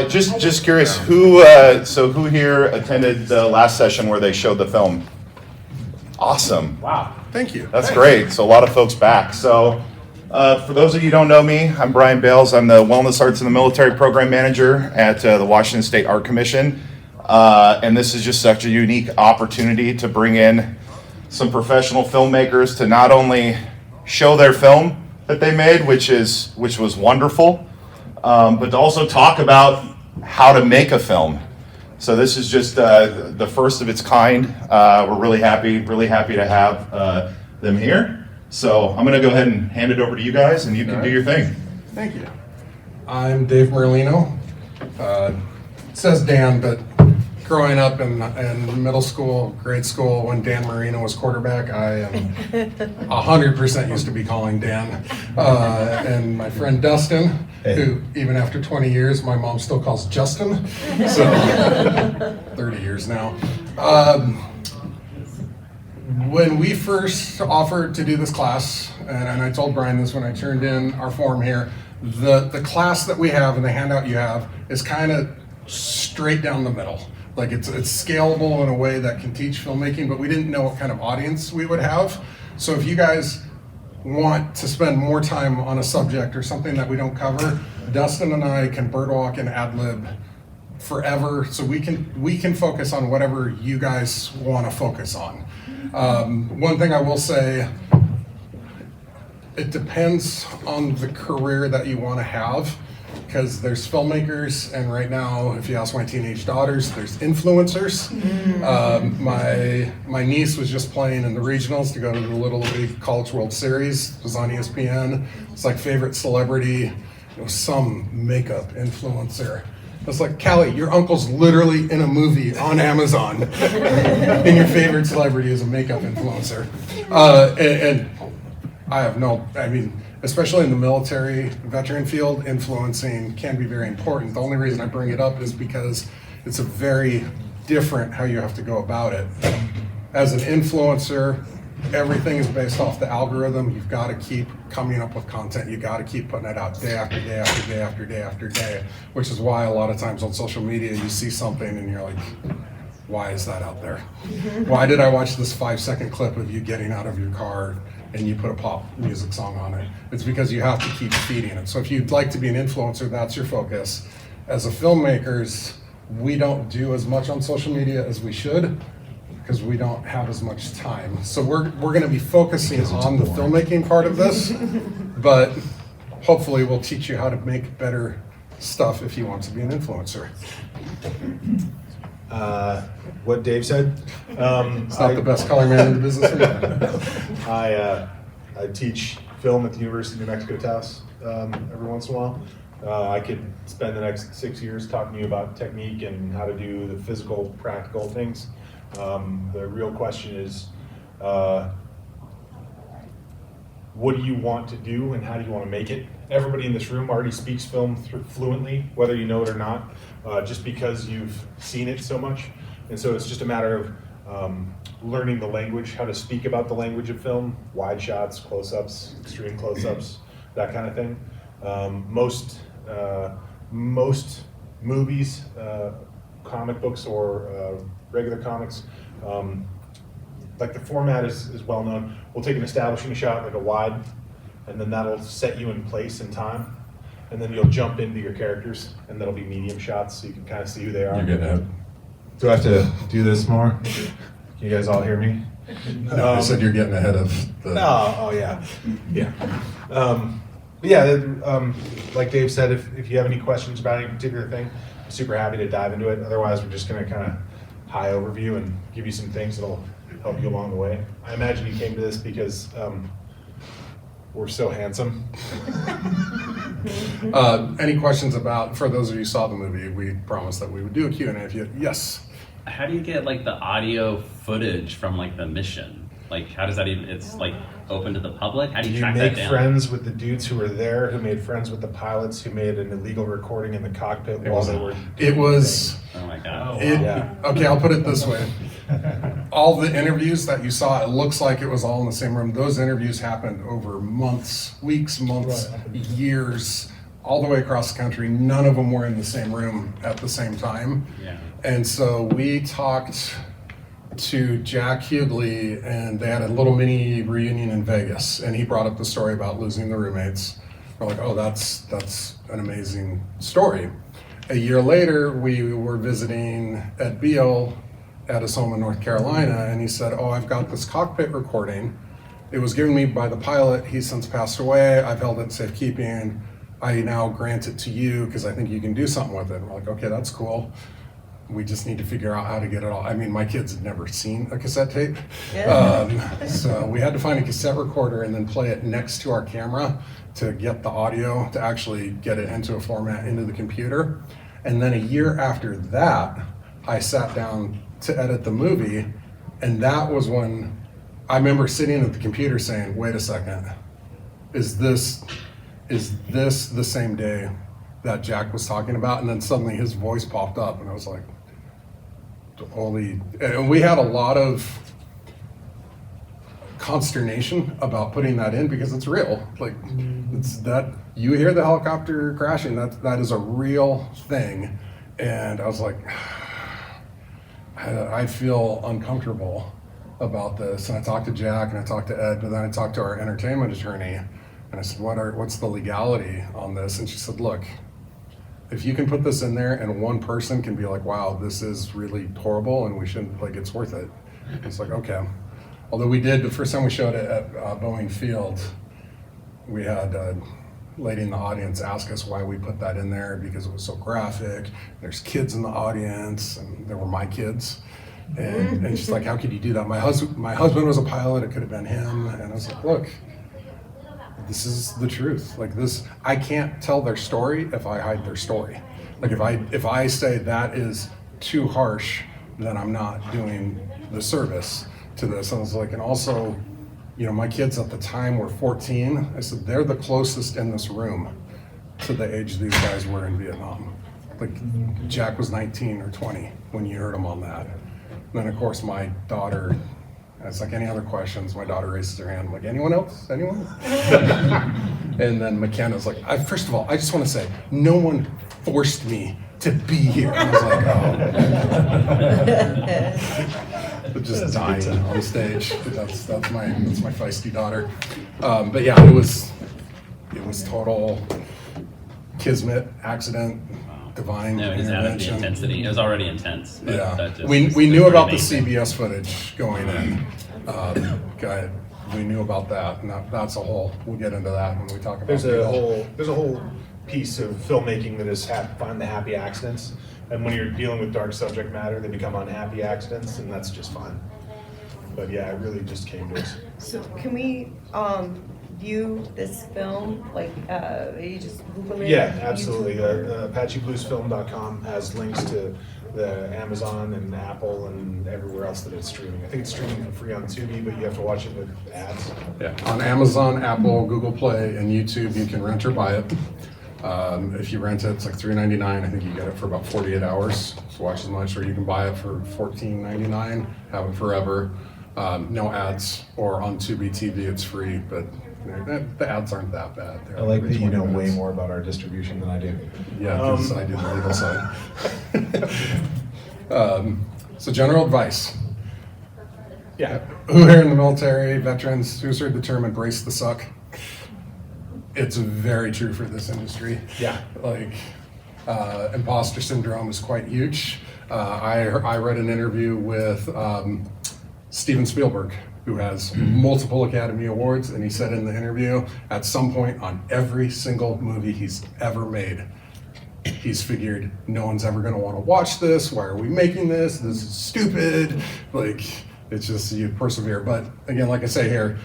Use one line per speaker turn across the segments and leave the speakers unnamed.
Just curious, who here attended the last session where they showed the film? Awesome.
Wow. Thank you.
That's great. So a lot of folks back. So for those of you who don't know me, I'm Brian Bales. I'm the Wellness Arts in the Military Program Manager at the Washington State Art Commission. And this is just such a unique opportunity to bring in some professional filmmakers to not only show their film that they made, which was wonderful, but to also talk about how to make a film. So this is just the first of its kind. We're really happy to have them here. So I'm going to go ahead and hand it over to you guys, and you can do your thing.
Thank you. I'm Dave Merlino. It says Dan, but growing up in middle school, grade school, when Dan Marino was quarterback, I am 100% used to be calling Dan. And my friend Dustin, who even after 20 years, my mom still calls Justin. So 30 years now. When we first offered to do this class, and I told Brian this when I turned in our form here, the class that we have and the handout you have is kind of straight down the middle. Like it's scalable in a way that can teach filmmaking, but we didn't know what kind of audience we would have. So if you guys want to spend more time on a subject or something that we don't cover, Dustin and I can birdwalk and ad-lib forever, so we can focus on whatever you guys want to focus on. One thing I will say, it depends on the career that you want to have, because there's filmmakers, and right now, if you ask my teenage daughters, there's influencers. My niece was just playing in the regionals to go to the Little League College World Series. It was on ESPN. It's like favorite celebrity, some makeup influencer. It's like, Callie, your uncle's literally in a movie on Amazon, and your favorite celebrity is a makeup influencer. And I have especially in the military veteran field, influencing can be very important. The only reason I bring it up is because it's a very different how you have to go about it. As an influencer, everything is based off the algorithm. You've got to keep coming up with content. You've got to keep putting it out day after day after day after day after day, which is why a lot of times on social media you see something and you're like, why is that out there? Why did I watch this 5-second clip of you getting out of your car and you put a pop music song on it? It's because you have to keep feeding it. So if you'd like to be an influencer, that's your focus. As a filmmakers, we don't do as much on social media as we should because we don't have as much time. So we're going to be focusing on the filmmaking part of this, but hopefully we'll teach you how to make better stuff if you want to be an influencer.
What Dave said.
It's not the best color man in the business.
I teach film at the University of New Mexico Taos every once in a while. I could spend the next 6 years talking to you about technique and how to do the physical, practical things. The real question is, what do you want to do and how do you want to make it? Everybody in this room already speaks film fluently, whether you know it or not, just because you've seen it so much. And so it's just a matter of learning the language, how to speak about the language of film, wide shots, close-ups, extreme close-ups, that kind of thing. Most movies, comic books or regular comics, like the format is well known. We'll take an establishing shot, like a wide, and then that'll set you in place in time. And then you'll jump into your characters, and that'll be medium shots, so you can kind of see who they are.
You're getting ahead.
Do I have to do this more? Can you guys all hear me?
No, I said you're getting ahead of the...
Oh yeah. Like Dave said, if you have any questions about any particular thing, I'm super happy to dive into it. Otherwise, we're just going to kind of high overview and give you some things that'll help you along the way. I imagine you came to this because we're so handsome.
Any questions about, for those of you who saw the movie, we promised that we would do a Q&A if you, yes.
How do you get like the audio footage from like the mission? Like how does that even, it's like open to the public? How do you track that down?
Did you make friends with the dudes who were there, who made friends with the pilots, who made an illegal recording in the cockpit while they were...
It was...
Oh my God.
Okay, I'll put it this way. All the interviews that you saw, it looks like it was all in the same room. Those interviews happened over months, weeks, months, years, all the way across the country. None of them were in the same room at the same time.
Yeah.
And so we talked to Jack Hughley, and they had a little mini reunion in Vegas, and he brought up the story about losing the roommates. We're like, oh, that's an amazing story. A year later, we were visiting Ed Beal at his home in North Carolina, and he said, oh, I've got this cockpit recording. It was given me by the pilot. He's since passed away. I've held it in safekeeping. I now grant it to you because I think you can do something with it. And we're like, okay, that's cool. We just need to figure out how to get it all. I mean, my kids had never seen a cassette tape. So we had to find a cassette recorder and then play it next to our camera to get the audio, to actually get it into a format into the computer. And then a year after that, I sat down to edit the movie. And that was when I remember sitting at the computer saying, wait a second, is this the same day that Jack was talking about? And then suddenly his voice popped up and I was like, holy, and we had a lot of consternation about putting that in because it's real. Like, it's that, you hear the helicopter crashing, that is a real thing. And I was like, I feel uncomfortable about this. And I talked to Jack and I talked to Ed, but then I talked to our entertainment attorney and I said, what's the legality on this? And she said, look, if you can put this in there and one person can be like, wow, this is really horrible and we shouldn't, like, it's worth it. It's like, okay. Although we did, the first time we showed it at Boeing Field, we had a lady in the audience ask us why we put that in there because it was so graphic. There's kids in the audience, and there were my kids. And she's like, how could you do that? My husband was a pilot, it could have been him. And I was like, look, this is the truth. Like, this, I can't tell their story if I hide their story. Like, if I say that is too harsh, then I'm not doing the service to this. I was like, and also, you know, my kids at the time were 14. I said, they're the closest in this room to the age these guys were in Vietnam. Like, Jack was 19 or 20 when you heard him on that. And then, of course, my daughter, it's like any other questions, my daughter raises her hand. I'm like, anyone else? Anyone? And then McKenna's like, first of all, I just want to say, no one forced me to be here. And I was like, oh. Just dying on stage. That's my feisty daughter. But yeah, it was total kismet, accident, divine
No, it just added the
intervention.
intensity. It was already intense. But
Yeah,
that just,
we
it's
knew
pretty
about the
amazing.
CBS footage going in. We knew about that, and that's a whole. We'll get into that when we talk about.
There's a whole piece of filmmaking that is find the happy accidents, and when you're dealing with dark subject matter, they become unhappy accidents, and that's just fine. But yeah, it really just came to us.
So can we view this film, like, you just Google it?
Yeah,
YouTube,
absolutely.
or-
ApacheBluesFilm.com has links to the Amazon and Apple and everywhere else that it's streaming. I think it's streaming for free on Tubi, but you have to watch it with ads.
Yeah, on Amazon, Apple, Google Play, and YouTube, you can rent or buy it. If you rent it, it's like $3.99. I think you get it for about 48 hours. So watch as much, or you can buy it for $14.99. Have it forever. No ads, or on Tubi TV, it's free, but the ads aren't that bad. They're
I like
every
that you
20
know way
minutes.
more about our distribution than I do.
Yeah, because I do the legal side. So general advice.
Yeah.
Who here in the military, veterans, who's here determined, brace the suck. It's very true for this industry.
Yeah.
Like, imposter syndrome is quite huge. I read an interview with Steven Spielberg, who has multiple Academy Awards, and he said in the interview, at some point on every single movie he's ever made, he's figured, no one's ever gonna wanna watch this, why are we making this, this is stupid, like, it's just, you persevere. But again, like I say here,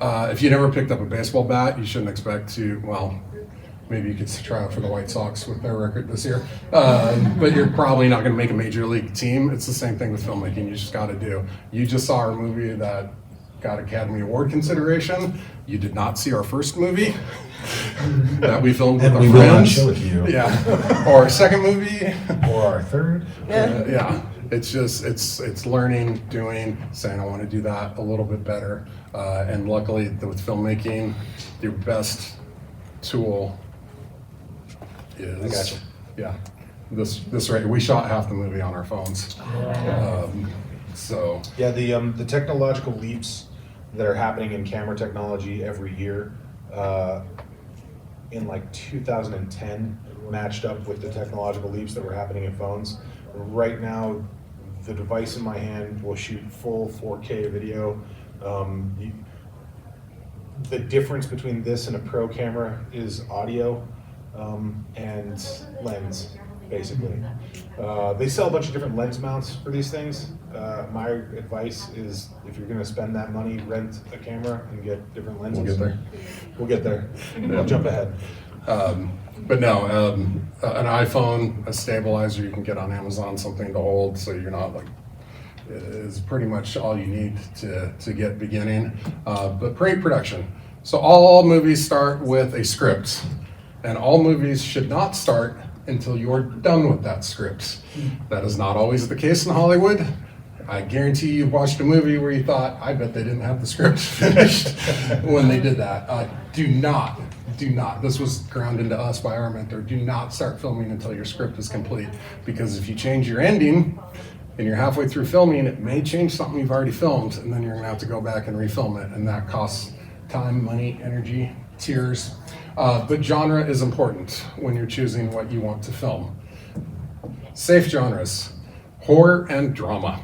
if you never picked up a baseball bat, you shouldn't expect to, well, maybe you could try out for the White Sox with their record this year, but you're probably not gonna make a major league team. It's the same thing with filmmaking, you just gotta do. You just saw our movie that got Academy Award consideration. You did not see our first movie that we filmed with
And
our
we will not
friends.
show it to you.
Yeah, or our second movie.
Or our third.
Yeah, it's just, it's learning, doing, saying I want to do that a little bit better. And luckily with filmmaking, your best tool is,
I gotcha.
yeah, this right. We shot half the movie on our phones. So
Yeah, the technological leaps that are happening in camera technology every year, in like 2010, matched up with the technological leaps that were happening in phones. Right now, the device in my hand will shoot full 4K video. The difference between this and a pro camera is audio and lens, basically. They sell a bunch of different lens mounts for these things. My advice is, if you're gonna spend that money, rent a camera and get different lenses.
we'll get there.
We'll get there. I'll jump ahead.
But no, an iPhone, a stabilizer you can get on Amazon, something to hold so you're not like, is pretty much all you need to get beginning. But pre-production. So all movies start with a script, and all movies should not start until you're done with that script. That is not always the case in Hollywood. I guarantee you watched a movie where you thought, I bet they didn't have the script finished when they did that. Do not, this was ground into us by our mentor, do not start filming until your script is complete. Because if you change your ending and you're halfway through filming, it may change something you've already filmed, and then you're gonna have to go back and refilm it, and that costs time, money, energy, tears. But genre is important when you're choosing what you want to film. Safe genres, horror and drama.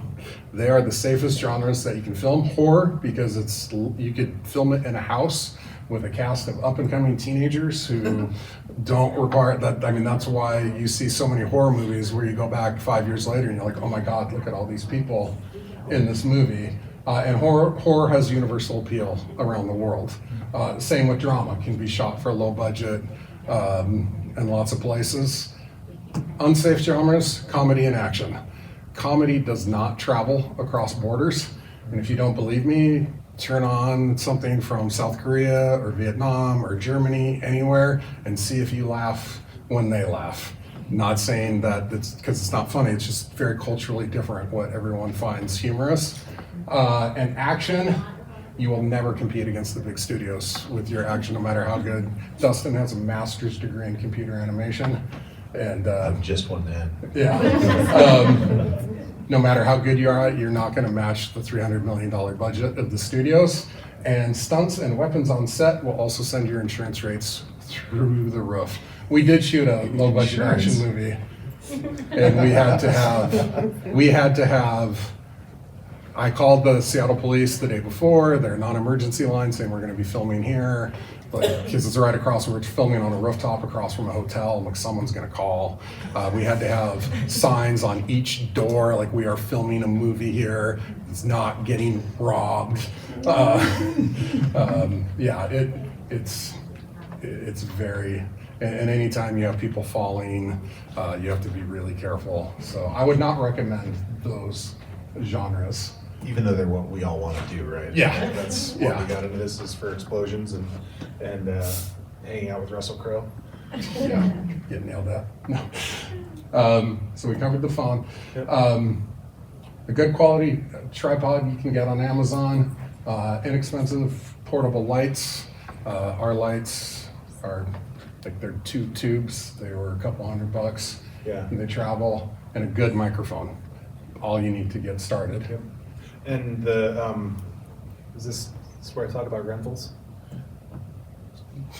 They are the safest genres that you can film. Horror, because you could film it in a house with a cast of up-and-coming teenagers who don't require that. I mean, that's why you see so many horror movies where you go back 5 years later and you're like, oh my God, look at all these people in this movie. And horror has universal appeal around the world. Same with drama, can be shot for a low budget in lots of places. Unsafe genres, comedy and action. Comedy does not travel across borders. And if you don't believe me, turn on something from South Korea or Vietnam or Germany, anywhere, and see if you laugh when they laugh. Not saying that it's because it's not funny, it's just very culturally different what everyone finds humorous. And action, you will never compete against the big studios with your action, no matter how good. Dustin has a master's degree in computer animation. And
I'm just one man.
yeah. No matter how good you are, you're not going to match the $300 million budget of the studios. And stunts and weapons on set will also send your insurance rates through the roof. We did shoot a low budget action movie, and we had to have, I called the Seattle police the day before, their non-emergency line, saying we're going to be filming here. Because it's right across, we're filming on a rooftop across from a hotel. I'm like, someone's gonna call. We had to have signs on each door, like we are filming a movie here. It's not getting robbed. Yeah, it's very, and anytime you have people falling, you have to be really careful. So I would not recommend those genres.
Even though they're what we all want to do, right?
Yeah.
That's what
Yeah.
we got into this, is for explosions and hanging out with Russell Crowe.
Yeah, you nailed that. No. So we covered the phone.
Yep.
A good quality tripod you can get on Amazon. Inexpensive portable lights. Our lights are like, they're 2 tubes. They were a couple $100.
Yeah.
And they travel. And a good microphone. All you need to get started.
Yep. And is this where I talk about rentals?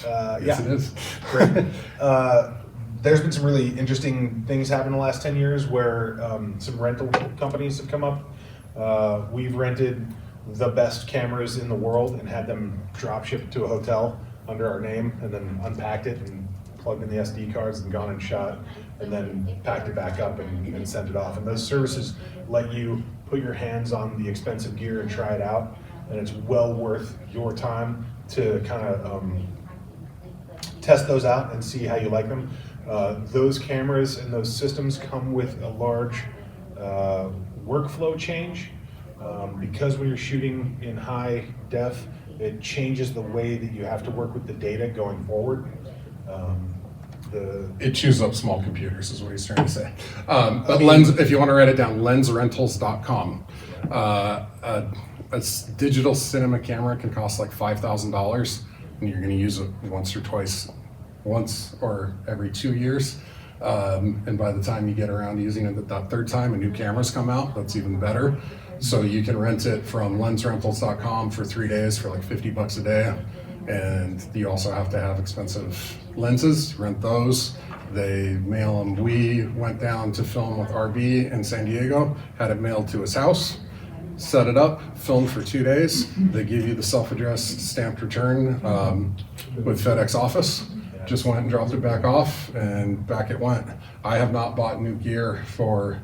Yes, it is.
Great. There's been some really interesting things happen in the last 10 years where some rental companies have come up. We've rented the best cameras in the world and had them drop shipped to a hotel under our name, and then unpacked it and plugged in the SD cards and gone and shot, and then packed it back up and sent it off. And those services let you put your hands on the expensive gear and try it out, and it's well worth your time to kind of test those out and see how you like them. Those cameras and those systems come with a large workflow change, because when you're shooting in high def, it changes the way that you have to work with the data going forward.
It chews up small computers, is what he's trying to say. But Lens, if you want to write it down, lensrentals.com. A digital cinema camera can cost like $5,000, and you're going to use it once or twice once or every 2 years. And by the time you get around to using it that third time, and new cameras come out, that's even better. So you can rent it from lensrentals.com for 3 days for like $50 a day. And you also have to have expensive lenses, rent those. They mail them. We went down to film with RB in San Diego, had it mailed to his house, set it up, filmed for 2 days. They give you the self-addressed stamped return with FedEx Office. Just went and dropped it back off, and back it went. I have not bought new gear for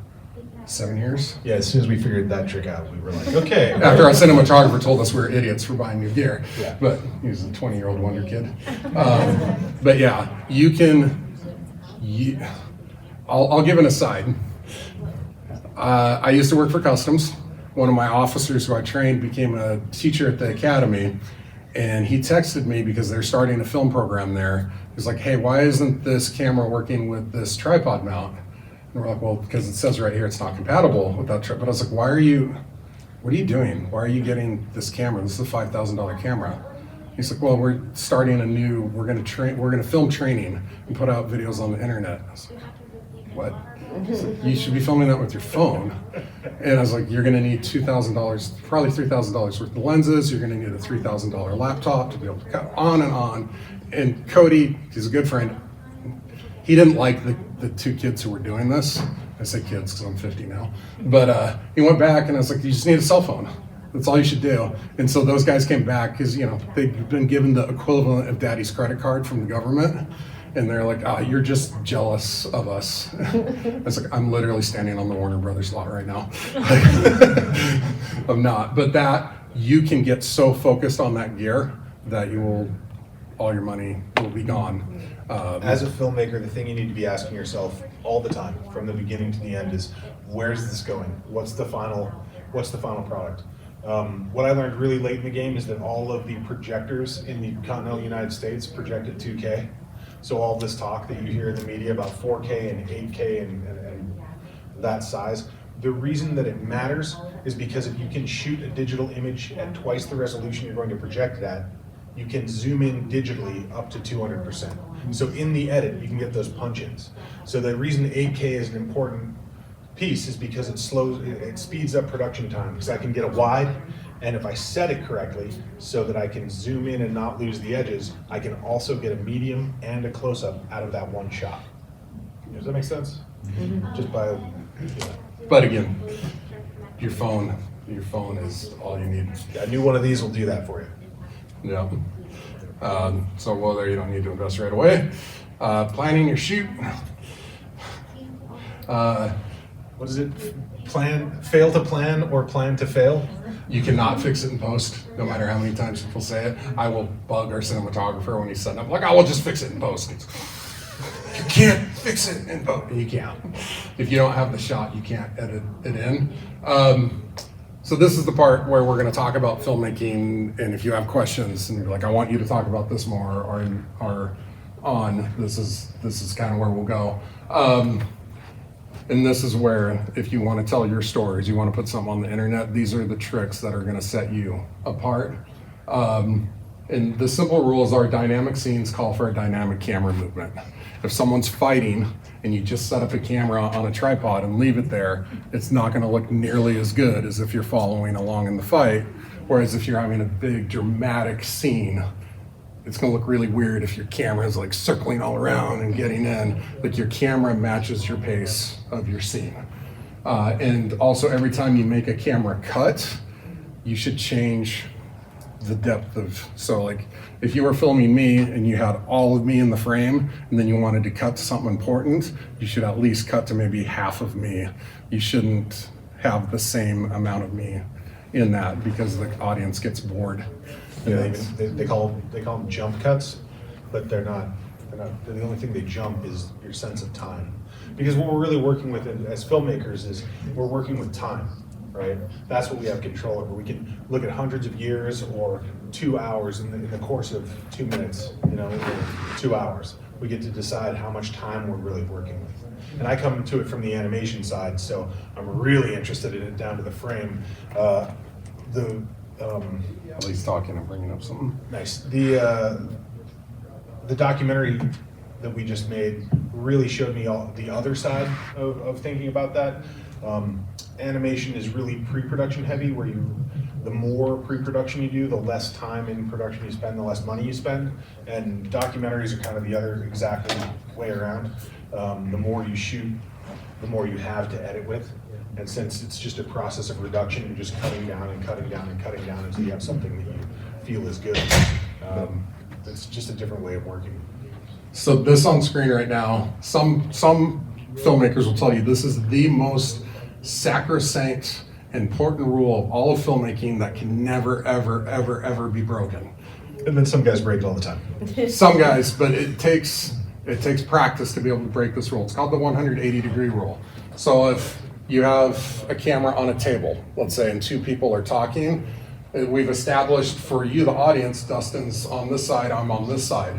7 years.
Yeah, as soon as we figured that trick out, we were like, okay.
After our cinematographer told us we were idiots for buying new gear,
Yeah.
but he was a 20-year-old wonder kid. But yeah, you can. I'll give an aside. I used to work for Customs. One of my officers who I trained became a teacher at the academy, and he texted me because they're starting a film program there. He's like, "Hey, why isn't this camera working with this tripod mount?" And we're like, "Well, because it says right here it's not compatible with that tripod." But I was like, what are you doing? Why are you getting this camera? This is a $5,000 camera. He's like, "Well, we're starting we're gonna film training and put out videos on the internet." I was like, "What?" He's like, "You should be filming that with your phone." And I was like, "You're gonna need $2,000, probably $3,000 worth of lenses. You're gonna need a $3,000 laptop to be able to cut on and on." And Cody, he's a good friend, he didn't like the two kids who were doing this. I say kids because I'm 50 now. But he went back and I was like, "You just need a cell phone. That's all you should do." And so those guys came back because, they've been given the equivalent of daddy's credit card from the government. And they're like, "You're just jealous of us." I was like, "I'm literally standing on the Warner Brothers lot right now." I'm not. But that, you can get so focused on that gear that all your money will be gone.
As a filmmaker, the thing you need to be asking yourself all the time, from the beginning to the end, is where's this going? What's the final product? What I learned really late in the game is that all of the projectors in the continental United States project at 2K. So all this talk that you hear in the media about 4K and 8K and that size, the reason that it matters is because if you can shoot a digital image at twice the resolution you're going to project it at, you can zoom in digitally up to 200%. So in the edit, you can get those punch-ins. So the reason 8K is an important piece is because it speeds up production time, because I can get a wide, and if I set it correctly so that I can zoom in and not lose the edges, I can also get a medium and a close-up out of that one shot. Does that make sense? Mm-hmm. Just by.
But again, your phone is all you need.
A new one of these will do that for you.
Yeah. So there you don't need to invest right away. Planning your shoot.
What is it? Fail to plan or plan to fail?
You cannot fix it in post, no matter how many times people say it. I will bug our cinematographer when he's setting up, like, "I will just fix it in post." You can't fix it in post. You can't. If you don't have the shot, you can't edit it in. So this is the part where we're going to talk about filmmaking, and if you have questions and you're like, "I want you to talk about this more," or on, this is kind of where we'll go. And this is where, if you want to tell your stories, you want to put something on the internet, these are the tricks that are going to set you apart. And the simple rules are dynamic scenes call for a dynamic camera movement. If someone's fighting and you just set up a camera on a tripod and leave it there, it's not going to look nearly as good as if you're following along in the fight. Whereas if you're having a big dramatic scene, it's going to look really weird if your camera is like circling all around and getting in. Like, your camera matches your pace of your scene. And also, every time you make a camera cut, you should change the depth of, so like if you were filming me and you had all of me in the frame and then you wanted to cut to something important, you should at least cut to maybe half of me. You shouldn't have the same amount of me in that, because the audience gets bored.
Yeah, they call them jump cuts, but they're not. The only thing they jump is your sense of time. Because what we're really working with as filmmakers is we're working with time, right? That's what we have control over. We can look at hundreds of years or 2 hours in the course of 2 minutes, or 2 hours. We get to decide how much time we're really working with. And I come to it from the animation side, so I'm really interested in it down to the frame.
At least talking and bringing up something.
Nice. The documentary that we just made really showed me all the other side of thinking about that. Animation is really pre-production heavy, where the more pre-production you do, the less time in production you spend, the less money you spend. And documentaries are kind of the other exactly way around. The more you shoot, the more you have to edit with. And since it's just a process of reduction, you're just cutting down and cutting down and cutting down until you have something that you feel is good. It's just a different way of working.
So this on screen right now, some filmmakers will tell you this is the most sacrosanct, important rule of all of filmmaking that can never, ever, ever, ever be broken.
And then some guys break it all the time.
Some guys, but it takes practice to be able to break this rule. It's called the 180-degree rule. So if you have a camera on a table, let's say, and two people are talking, we've established for you, the audience, Dustin's on this side, I'm on this side.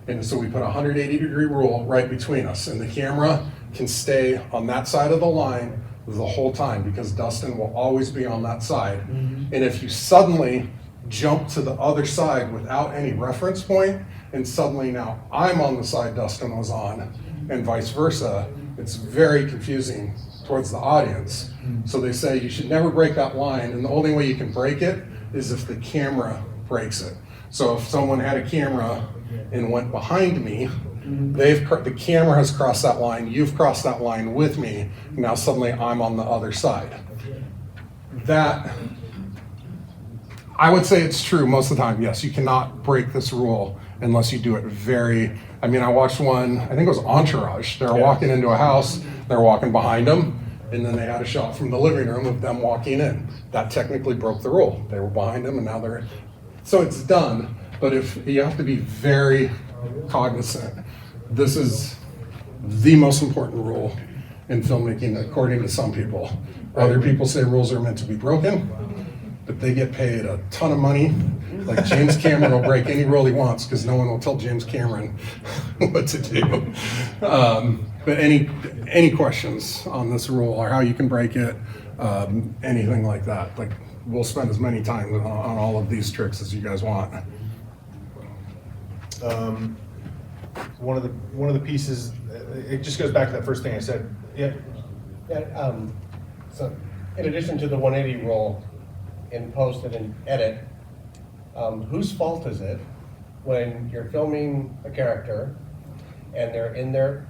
And so we put a 180-degree rule right between us, and the camera can stay on that side of the line the whole time because Dustin will always be on that side. And if you suddenly jump to the other side without any reference point, and suddenly now I'm on the side Dustin was on, and vice versa, it's very confusing towards the audience. So they say you should never break that line, and the only way you can break it is if the camera breaks it. So if someone had a camera and went behind me, the camera has crossed that line, you've crossed that line with me, now suddenly I'm on the other side. That, I would say it's true most of the time. Yes, you cannot break this rule unless you do it I watched one, I think it was Entourage. They were walking into a house, they're walking behind them, and then they had a shot from the living room of them walking in. That technically broke the rule. They were behind them and now they're, so it's done, but if you have to be very cognizant. This is the most important rule in filmmaking, according to some people. Other people say rules are meant to be broken, but they get paid a ton of money. Like James Cameron will break any rule he wants because no one will tell James Cameron what to do. But any questions on this rule or how you can break it, anything like that? Like we'll spend as many time on all of these tricks as you guys want.
One of the pieces, it just goes back to that first thing I said. Yeah.
So in addition to the 180 rule in post and in edit, whose fault is it when you're filming a character and they're in their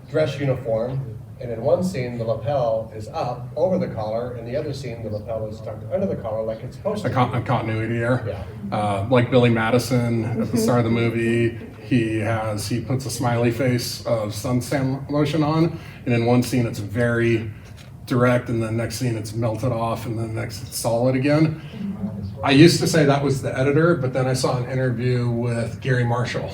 dress uniform, and in one scene the lapel is up over the collar, and the other scene the lapel is tucked under the collar like it's supposed to be.
A continuity error.
Yeah.
Like Billy Madison at the start of the movie, he puts a smiley face of suntan lotion on, and in one scene it's very direct, and the next scene it's melted off, and then next it's solid again. I used to say that was the editor, but then I saw an interview with Gary Marshall,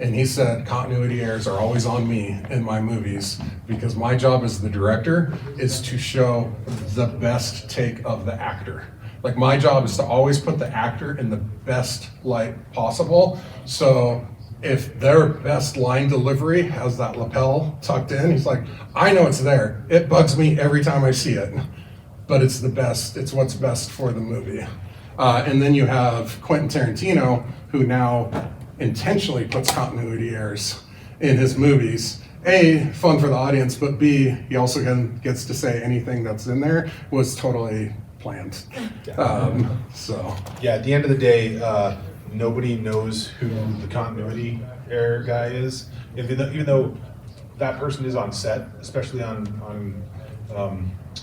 and he said continuity errors are always on me in my movies because my job as the director is to show the best take of the actor. Like my job is to always put the actor in the best light possible. So if their best line delivery has that lapel tucked in, he's like, I know it's there. It bugs me every time I see it, but it's the best. It's what's best for the movie. And then you have Quentin Tarantino, who now intentionally puts continuity errors in his movies. A, fun for the audience, but B, he also gets to say anything that's in there was totally planned. So
Yeah, at the end of the day, nobody knows who the continuity error guy is. Even though that person is on set, especially on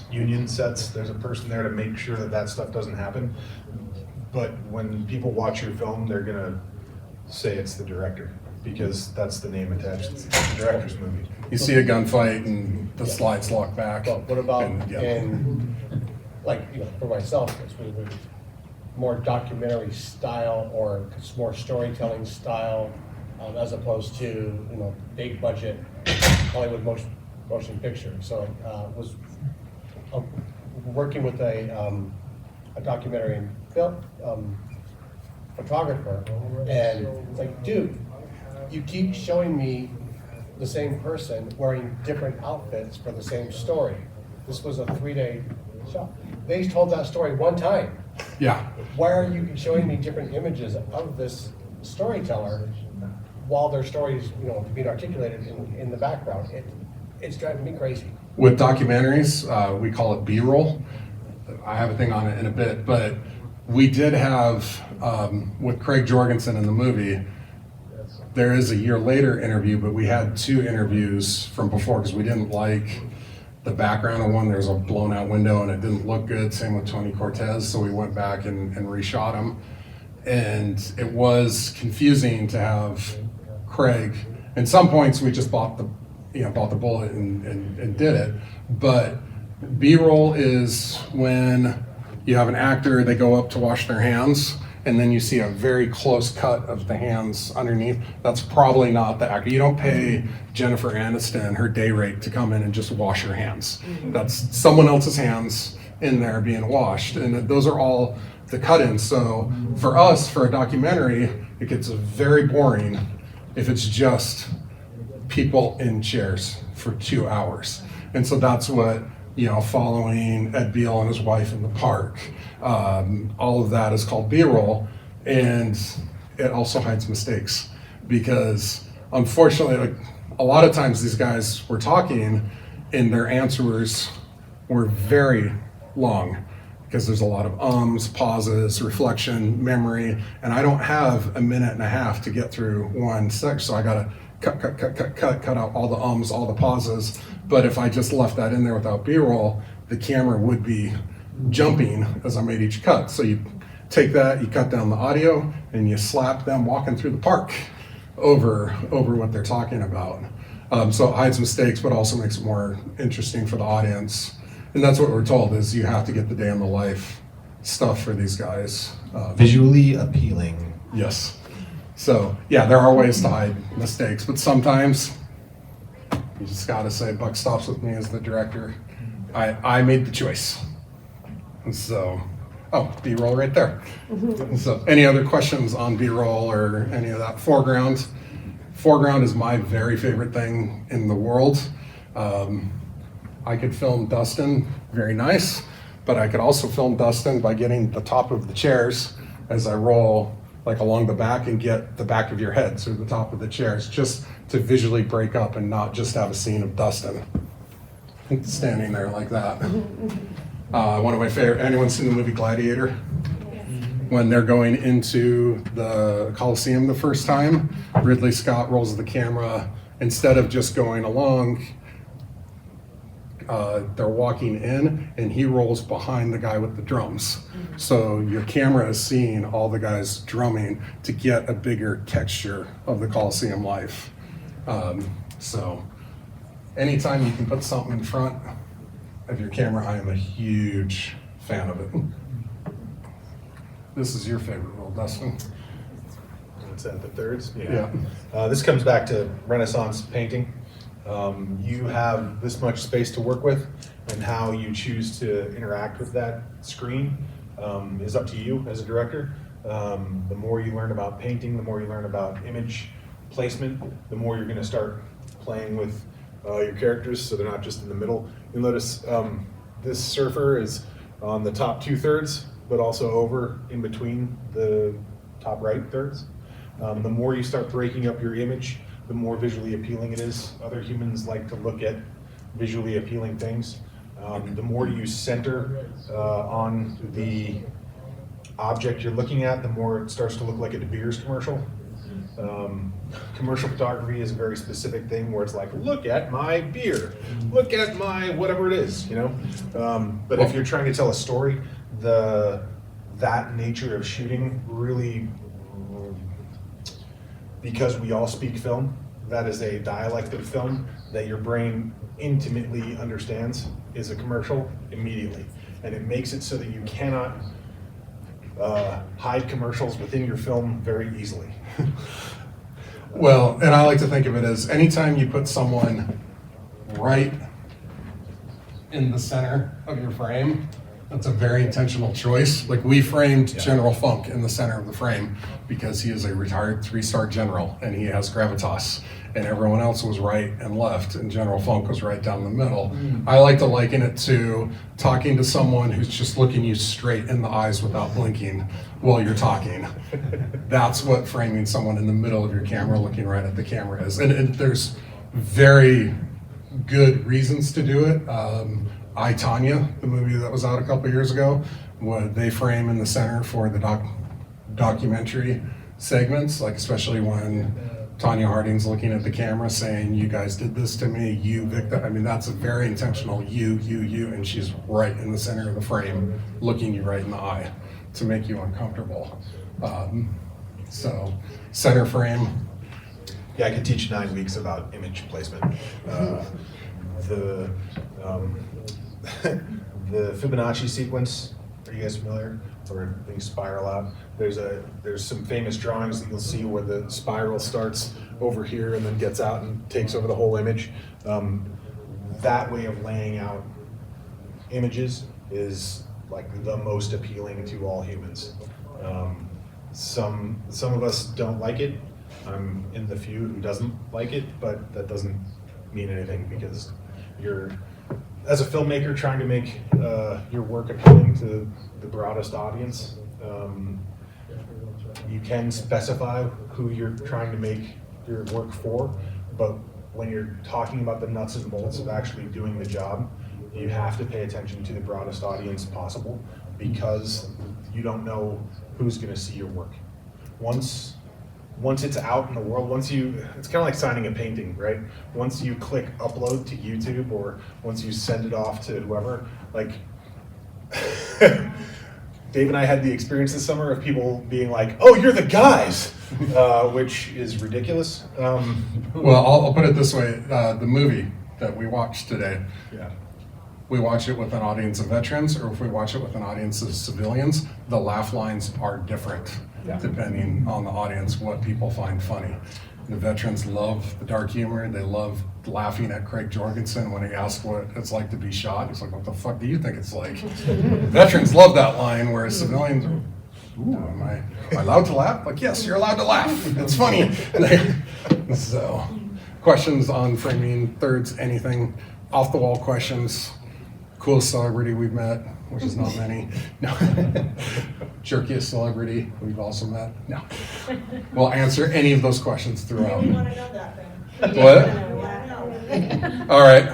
union sets, there's a person there to make sure that stuff doesn't happen. But when people watch your film, they're gonna say it's the director because that's the name attached. It's the director's movie.
you see a gunfight and the slides lock back.
Well, what about
and,
for myself, it's really more documentary style or it's more storytelling style as opposed to big budget Hollywood motion picture. So was working with a documentary film photographer, and it's like, dude, you keep showing me the same person wearing different outfits for the same story. This was a 3-day shot. They told that story one time.
Yeah.
Why are you showing me different images of this storyteller while their story's, being articulated in the background. It's driving me crazy.
With documentaries, we call it B-roll. I have a thing on it in a bit, but we did have, with Craig Jorgensen in the movie, there is a year later interview, but we had 2 interviews from before because we didn't like the background of one. There's a blown out window and it didn't look good. Same with Tony Cortez. So we went back and reshot him. And it was confusing to have Craig. At some points we just bought the bullet and did it. But B-roll is when you have an actor, they go up to wash their hands, and then you see a very close cut of the hands underneath. That's probably not the actor. You don't pay Jennifer Aniston her day rate to come in and just wash her hands. That's someone else's hands in there being washed, and those are all the cut-ins. So for us, for a documentary, it gets very boring if it's just people in chairs for 2 hours. And so that's what, following Ed Beal and his wife in the park, all of that is called B-roll, and it also hides mistakes because unfortunately, a lot of times these guys were talking and their answers were very long because there's a lot of ums, pauses, reflection, memory, and I don't have a minute and a half to get through one section, so I gotta cut out all the ums, all the pauses. But if I just left that in there without B-roll, the camera would be jumping as I made each cut. So you take that, you cut down the audio, and you slap them walking through the park over what they're talking about. So it hides mistakes, but also makes it more interesting for the audience. And that's what we're told, is you have to get the day in the life stuff for these guys.
Visually appealing.
Yes. So yeah, there are ways to hide mistakes, but sometimes you just gotta say, buck stops with me as the director. I made the choice. And so, B-roll right there. So any other questions on B-roll or any of that? Foreground. Foreground is my very favorite thing in the world. I could film Dustin, very nice, but I could also film Dustin by getting the top of the chairs as I roll along the back and get the back of your head through the top of the chairs, just to visually break up and not just have a scene of Dustin standing there like that. One of my favorite, anyone seen the movie Gladiator? When they're going into the Coliseum the first time, Ridley Scott rolls the camera, instead of just going along, they're walking in and he rolls behind the guy with the drums. So your camera is seeing all the guys drumming to get a bigger texture of the Coliseum life. So anytime you can put something in front of your camera, I am a huge fan of it. This is your favorite role, Dustin.
What's that, the thirds?
Yeah.
This comes back to Renaissance painting. You have this much space to work with, and how you choose to interact with that screen is up to you as a director. The more you learn about painting, the more you learn about image placement, the more you're going to start playing with your characters so they're not just in the middle. You'll notice this surfer is on the top 2/3, but also over in between the top right thirds. The more you start breaking up your image, the more visually appealing it is. Other humans like to look at visually appealing things. The more you center on the object you're looking at, the more it starts to look like a De Beers commercial. Commercial photography is a very specific thing where it's like, look at my beer, look at my whatever it is, But if you're trying to tell a story, that nature of shooting really, because we all speak film, that is a dialect of film that your brain intimately understands, is a commercial immediately. And it makes it so that you cannot hide commercials within your film very easily.
Well, and I like to think of it as anytime you put someone right in the center of your frame, that's a very intentional choice. Like, we framed General Funk in the center of the frame because he is a retired 3-star general and he has gravitas. and everyone else was right and left, and General Funk was right down the middle. I like to liken it to talking to someone who's just looking you straight in the eyes without blinking while you're talking. That's what framing someone in the middle of your camera looking right at the camera is. And there's very good reasons to do it. I, Tonya, the movie that was out a couple years ago, what they frame in the center for the documentary segments, like especially when Tonya Harding's looking at the camera saying, "You guys did this to me, you victim." I mean, that's a very intentional you, and she's right in the center of the frame, looking you right in the eye to make you uncomfortable. So, center frame.
Yeah, I could teach 9 weeks about image placement. The the Fibonacci sequence, are you guys familiar? Where things spiral out. There's some famous drawings that you'll see where the spiral starts over here and then gets out and takes over the whole image. That way of laying out images is like the most appealing to all humans. Some of us don't like it. I'm in the few who doesn't like it, but that doesn't mean anything because you're, as a filmmaker, trying to make your work appealing to the broadest audience. You can specify who you're trying to make your work for, but when you're talking about the nuts and bolts of actually doing the job, you have to pay attention to the broadest audience possible because you don't know who's going to see your work. Once it's out in the world, it's kind of like signing a painting, right? Once you click upload to YouTube or once you send it off to whoever, like Dave and I had the experience this summer of people being like, "Oh, you're the guys," which is ridiculous.
Well, I'll put it this way, the movie that we watched today,
Yeah.
we watch it with an audience of veterans, or if we watch it with an audience of civilians, the laugh lines are different depending on the audience, what people find funny. The veterans love the dark humor. They love laughing at Craig Jorgensen when he asked what it's like to be shot. He's like, "What the fuck do you think it's like?" Veterans love that line, whereas civilians are, "Ooh, am I allowed to laugh?" Like, yes, you're allowed to laugh. It's funny. So, questions on framing, thirds, anything, off the wall questions. Coolest celebrity we've met, which is not many. No. Jerkiest celebrity we've also met. No. We'll answer any of those questions throughout.
We want to know that then.
What? All right.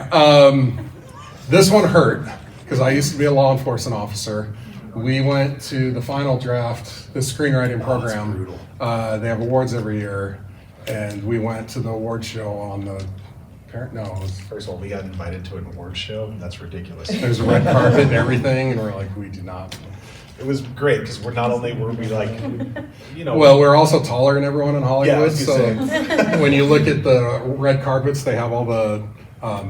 This one hurt because I used to be a law enforcement officer. We went to the final draft, the screenwriting program. They have awards every year, and we went to the award show on the
First of all, we got invited to an award show. That's ridiculous.
There's a red carpet and everything, and we're like, we do not.
It was great because we're not only were we like, you know.
Well, we're also taller than everyone in
Yeah, I
Hollywood,
was
so
gonna
when you look at the red carpets, they have all the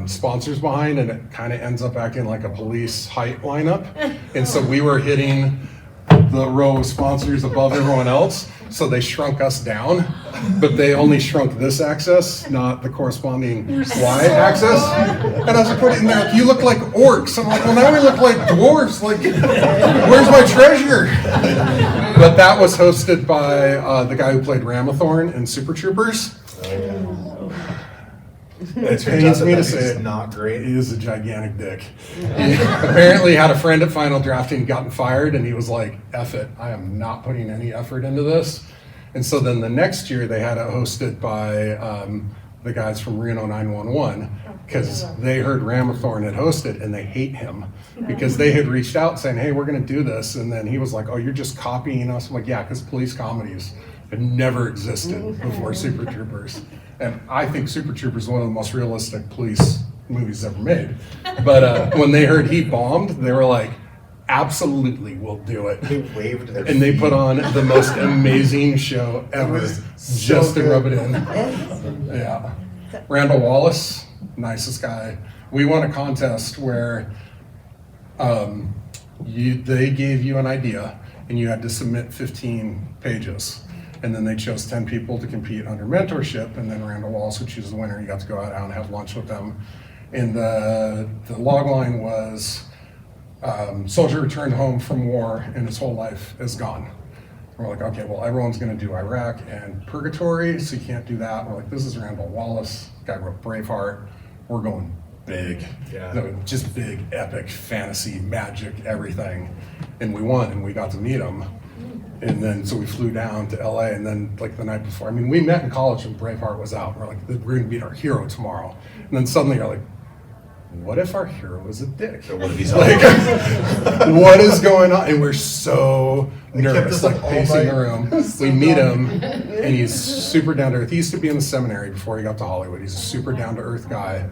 sponsors behind, and it kind of ends up acting like a police height lineup. And so we were hitting the row of sponsors above everyone else, so they shrunk us down, but they only shrunk this axis, not the corresponding Y axis. And I was putting there, "You look like orcs." I'm like, "Well, now we look like dwarves. Like, where's my treasure?" But that was hosted by the guy who played Ramathorn in Super Troopers. It pains me to say
it's
it.
not great.
He is a gigantic dick. He apparently had a friend at final drafting, gotten fired, and he was like, "F it, I am not putting any effort into this." And so then the next year they had it hosted by the guys from Reno 911 because they heard Ramathorn had hosted and they hate him because they had reached out saying, "Hey, we're going to do this." And then he was like, "Oh, you're just copying us?" I'm like, "Yeah, because police comedies had never existed before Super Troopers." And I think Super Troopers is one of the most realistic police movies ever made. But when they heard he bombed, they were like, "Absolutely, we'll do it."
They waved their
And they
feet.
put on the most amazing show ever
was
just
so
to rub it
good.
in. Yeah. Randall Wallace, nicest guy. We won a contest where they gave you an idea and you had to submit 15 pages. And then they chose 10 people to compete under mentorship, and then Randall Wallace would choose the winner. You got to go out and have lunch with them. And the log line was, soldier returned home from war and his whole life is gone. We're like, okay, well, everyone's gonna do Iraq and Purgatory, so you can't do that. We're like, this is Randall Wallace, guy wrote Braveheart. We're going big,
Yeah.
no, just big, epic, fantasy, magic, everything. And we won, and we got to meet him. And then, so we flew down to LA, and then like the night before, I mean, we met in college when Braveheart was out. We're like, we're gonna meet our hero tomorrow. And then suddenly you're like, what if our hero is a dick?
So what if he's
Like, what is going on? And we're so nervous,
us
like
up all
pacing
night.
the room. We meet him, and he's super down to earth. He used to be in the seminary before he got to Hollywood. He's a super down to earth guy.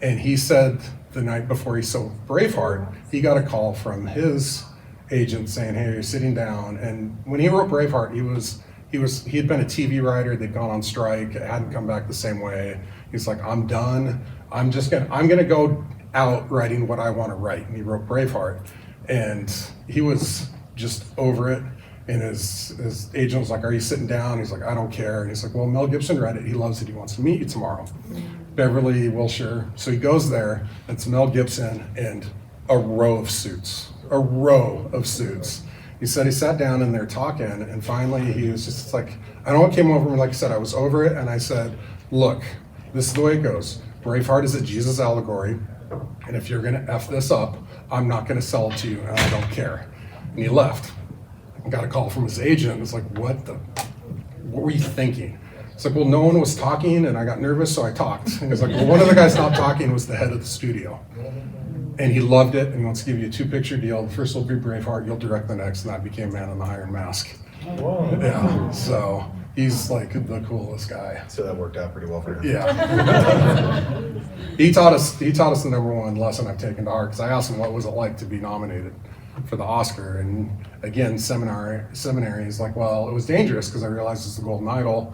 And he said the night before he sold Braveheart, he got a call from his agent saying, "Hey, you're sitting down." And when he wrote Braveheart, he had been a TV writer. They'd gone on strike. It hadn't come back the same way. He's like, "I'm done. I'm gonna go out writing what I want to write." And he wrote Braveheart, and he was just over it. And his agent was like, "Are you sitting down?" He's like, "I don't care." And he's like, "Well, Mel Gibson read it. He loves it. He wants to meet you tomorrow." Beverly Wilshire. So he goes there. It's Mel Gibson and a row of suits. He said he sat down and they're talking, and finally he was just like, I don't know what came over me. Like I said, I was over it, and I said, "Look, this is the way it goes. Braveheart is a Jesus allegory, and if you're gonna F this up, I'm not gonna sell it to you, and I don't care." And he left. Got a call from his agent. It's like, what were you thinking? It's like, well, no one was talking, and I got nervous, so I talked. And he's like, well, one of the guys not talking was the head of the studio. And he loved it, and he wants to give you a 2-picture deal. The first will be Braveheart, you'll direct the next, and that became Man in the Iron Mask.
Whoa.
Yeah, so he's like the coolest guy.
So that worked out pretty well for him.
Yeah. He taught us the number one lesson I've taken to heart, because I asked him what was it like to be nominated for the Oscar, and again, seminary is like, well, it was dangerous because I realized it's the Golden Idol.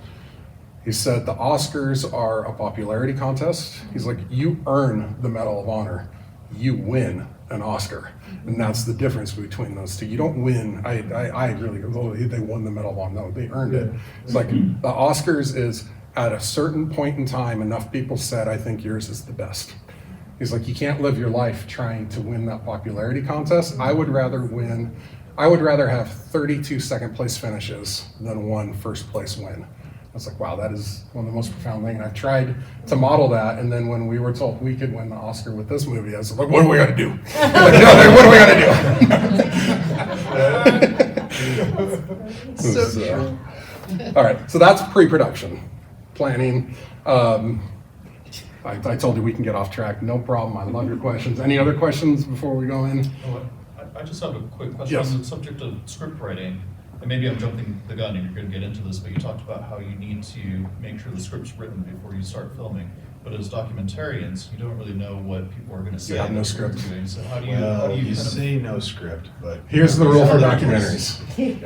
He said the Oscars are a popularity contest. He's like, you earn the Medal of Honor, you win an Oscar, and that's the difference between those two. You don't win. I really, oh, they won the Medal of Honor. No, they earned it. It's like the Oscars is at a certain point in time, enough people said, I think yours is the best. He's like, you can't live your life trying to win that popularity contest. I would rather have 32 second place finishes than one first place win. I was like, wow, that is one of the most profound things. And I've tried to model that. And then when we were told we could win the Oscar with this movie, I was like, what do we got to do? Like, no, what do we got to do?
So true.
All right, so that's pre-production planning. I told you we can get off track, no problem. I love your questions. Any other questions before we go in?
Oh, I just have a quick question
Yes.
on the subject of script writing. And maybe I'm jumping the gun and you're going to get into this, but you talked about how you need to make sure the script's written before you start filming. But as documentarians, you don't really know what people are going to say.
have no
that you're
script.
doing. So how do you
You
kind of-
say no script, but
Here's the rule for documentaries.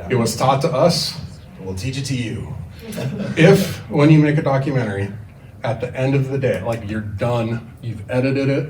It was taught to us.
we'll teach it to you.
If, when you make a documentary, at the end of the day, like you're done, you've edited it,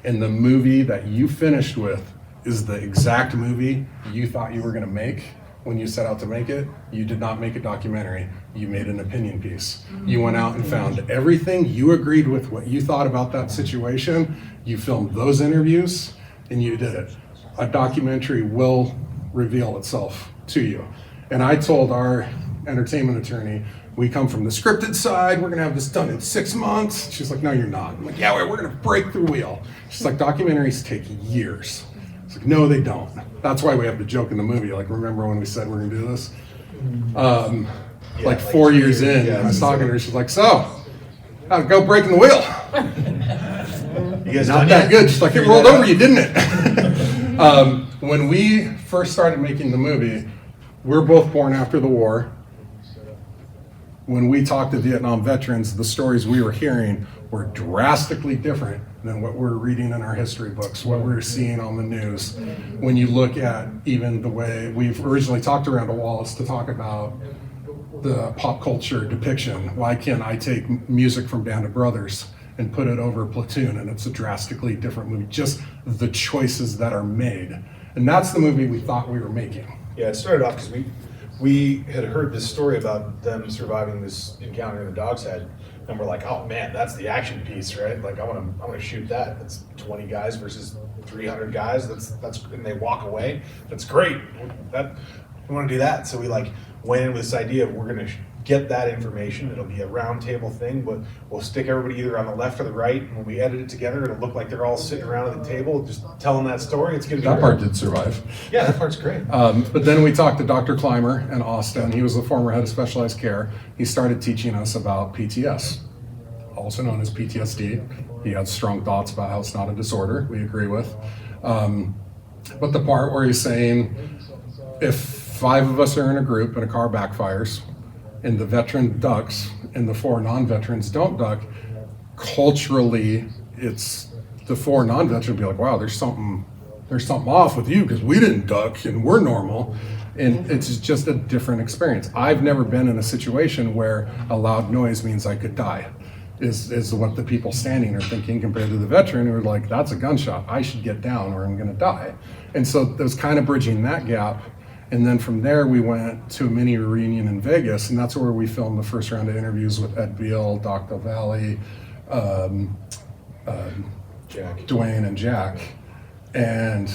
and the movie that you finished with is the exact movie you thought you were gonna make when you set out to make it, you did not make a documentary, you made an opinion piece. You went out and found everything, you agreed with what you thought about that situation, you filmed those interviews, and you did it. A documentary will reveal itself to you. And I told our entertainment attorney, we come from the scripted side, we're gonna have this done in 6 months. She's like, no, you're not. I'm like, yeah, we're gonna break the wheel. She's like, documentaries take years. It's like, no, they don't. That's why we have the joke in the movie. Like, remember when we said we're gonna do this? Like 4 years in, I was talking to her, she's like, so, how'd it go breaking the wheel?
You guys
Not
done
that
yet?
good, just like it
Figured
rolled
that
over
out?
you, didn't it? When we first started making the movie, we're both born after the war. When we talked to Vietnam veterans, the stories we were hearing were drastically different than what we're reading in our history books, what we're seeing on the news. When you look at even the way we've originally talked around to Wallace to talk about the pop culture depiction. Why can't I take music from Band of Brothers and put it over Platoon, and it's a drastically different movie? Just the choices that are made. And that's the movie we thought we were making.
Yeah, it started off because we had heard this story about them surviving this encounter in the Dog's Head, and we're like, oh man, that's the action piece, right? Like I want to shoot that. That's 20 guys versus 300 guys. That's and they walk away. That's great. we want to do that. So we like went in with this idea of we're going to get that information. It'll be a round table thing, but we'll stick everybody either on the left or the right. And when we edit it together, it'll look like they're all sitting around at the table just telling that story. It's going to be
That part did survive.
Yeah, that part's great.
But then we talked to Dr. Clymer in Austin. He was the former head of specialized care. He started teaching us about PTS, also known as PTSD. He had strong thoughts about how it's not a disorder, we agree with. But the part where he's saying, if 5 of us are in a group and a car backfires, and the veteran ducks and the 4 non-veterans don't duck, culturally, it's the 4 non-veterans be like, wow, there's something off with you because we didn't duck and we're normal. And it's just a different experience. I've never been in a situation where a loud noise means I could die, is what the people standing are thinking compared to the veteran who are like, that's a gunshot, I should get down or I'm gonna die. And so it was kind of bridging that gap. And then from there, we went to a mini reunion in Vegas, and that's where we filmed the first round of interviews with Ed Beal, Doc Del Valle, Dwayne, and Jack. And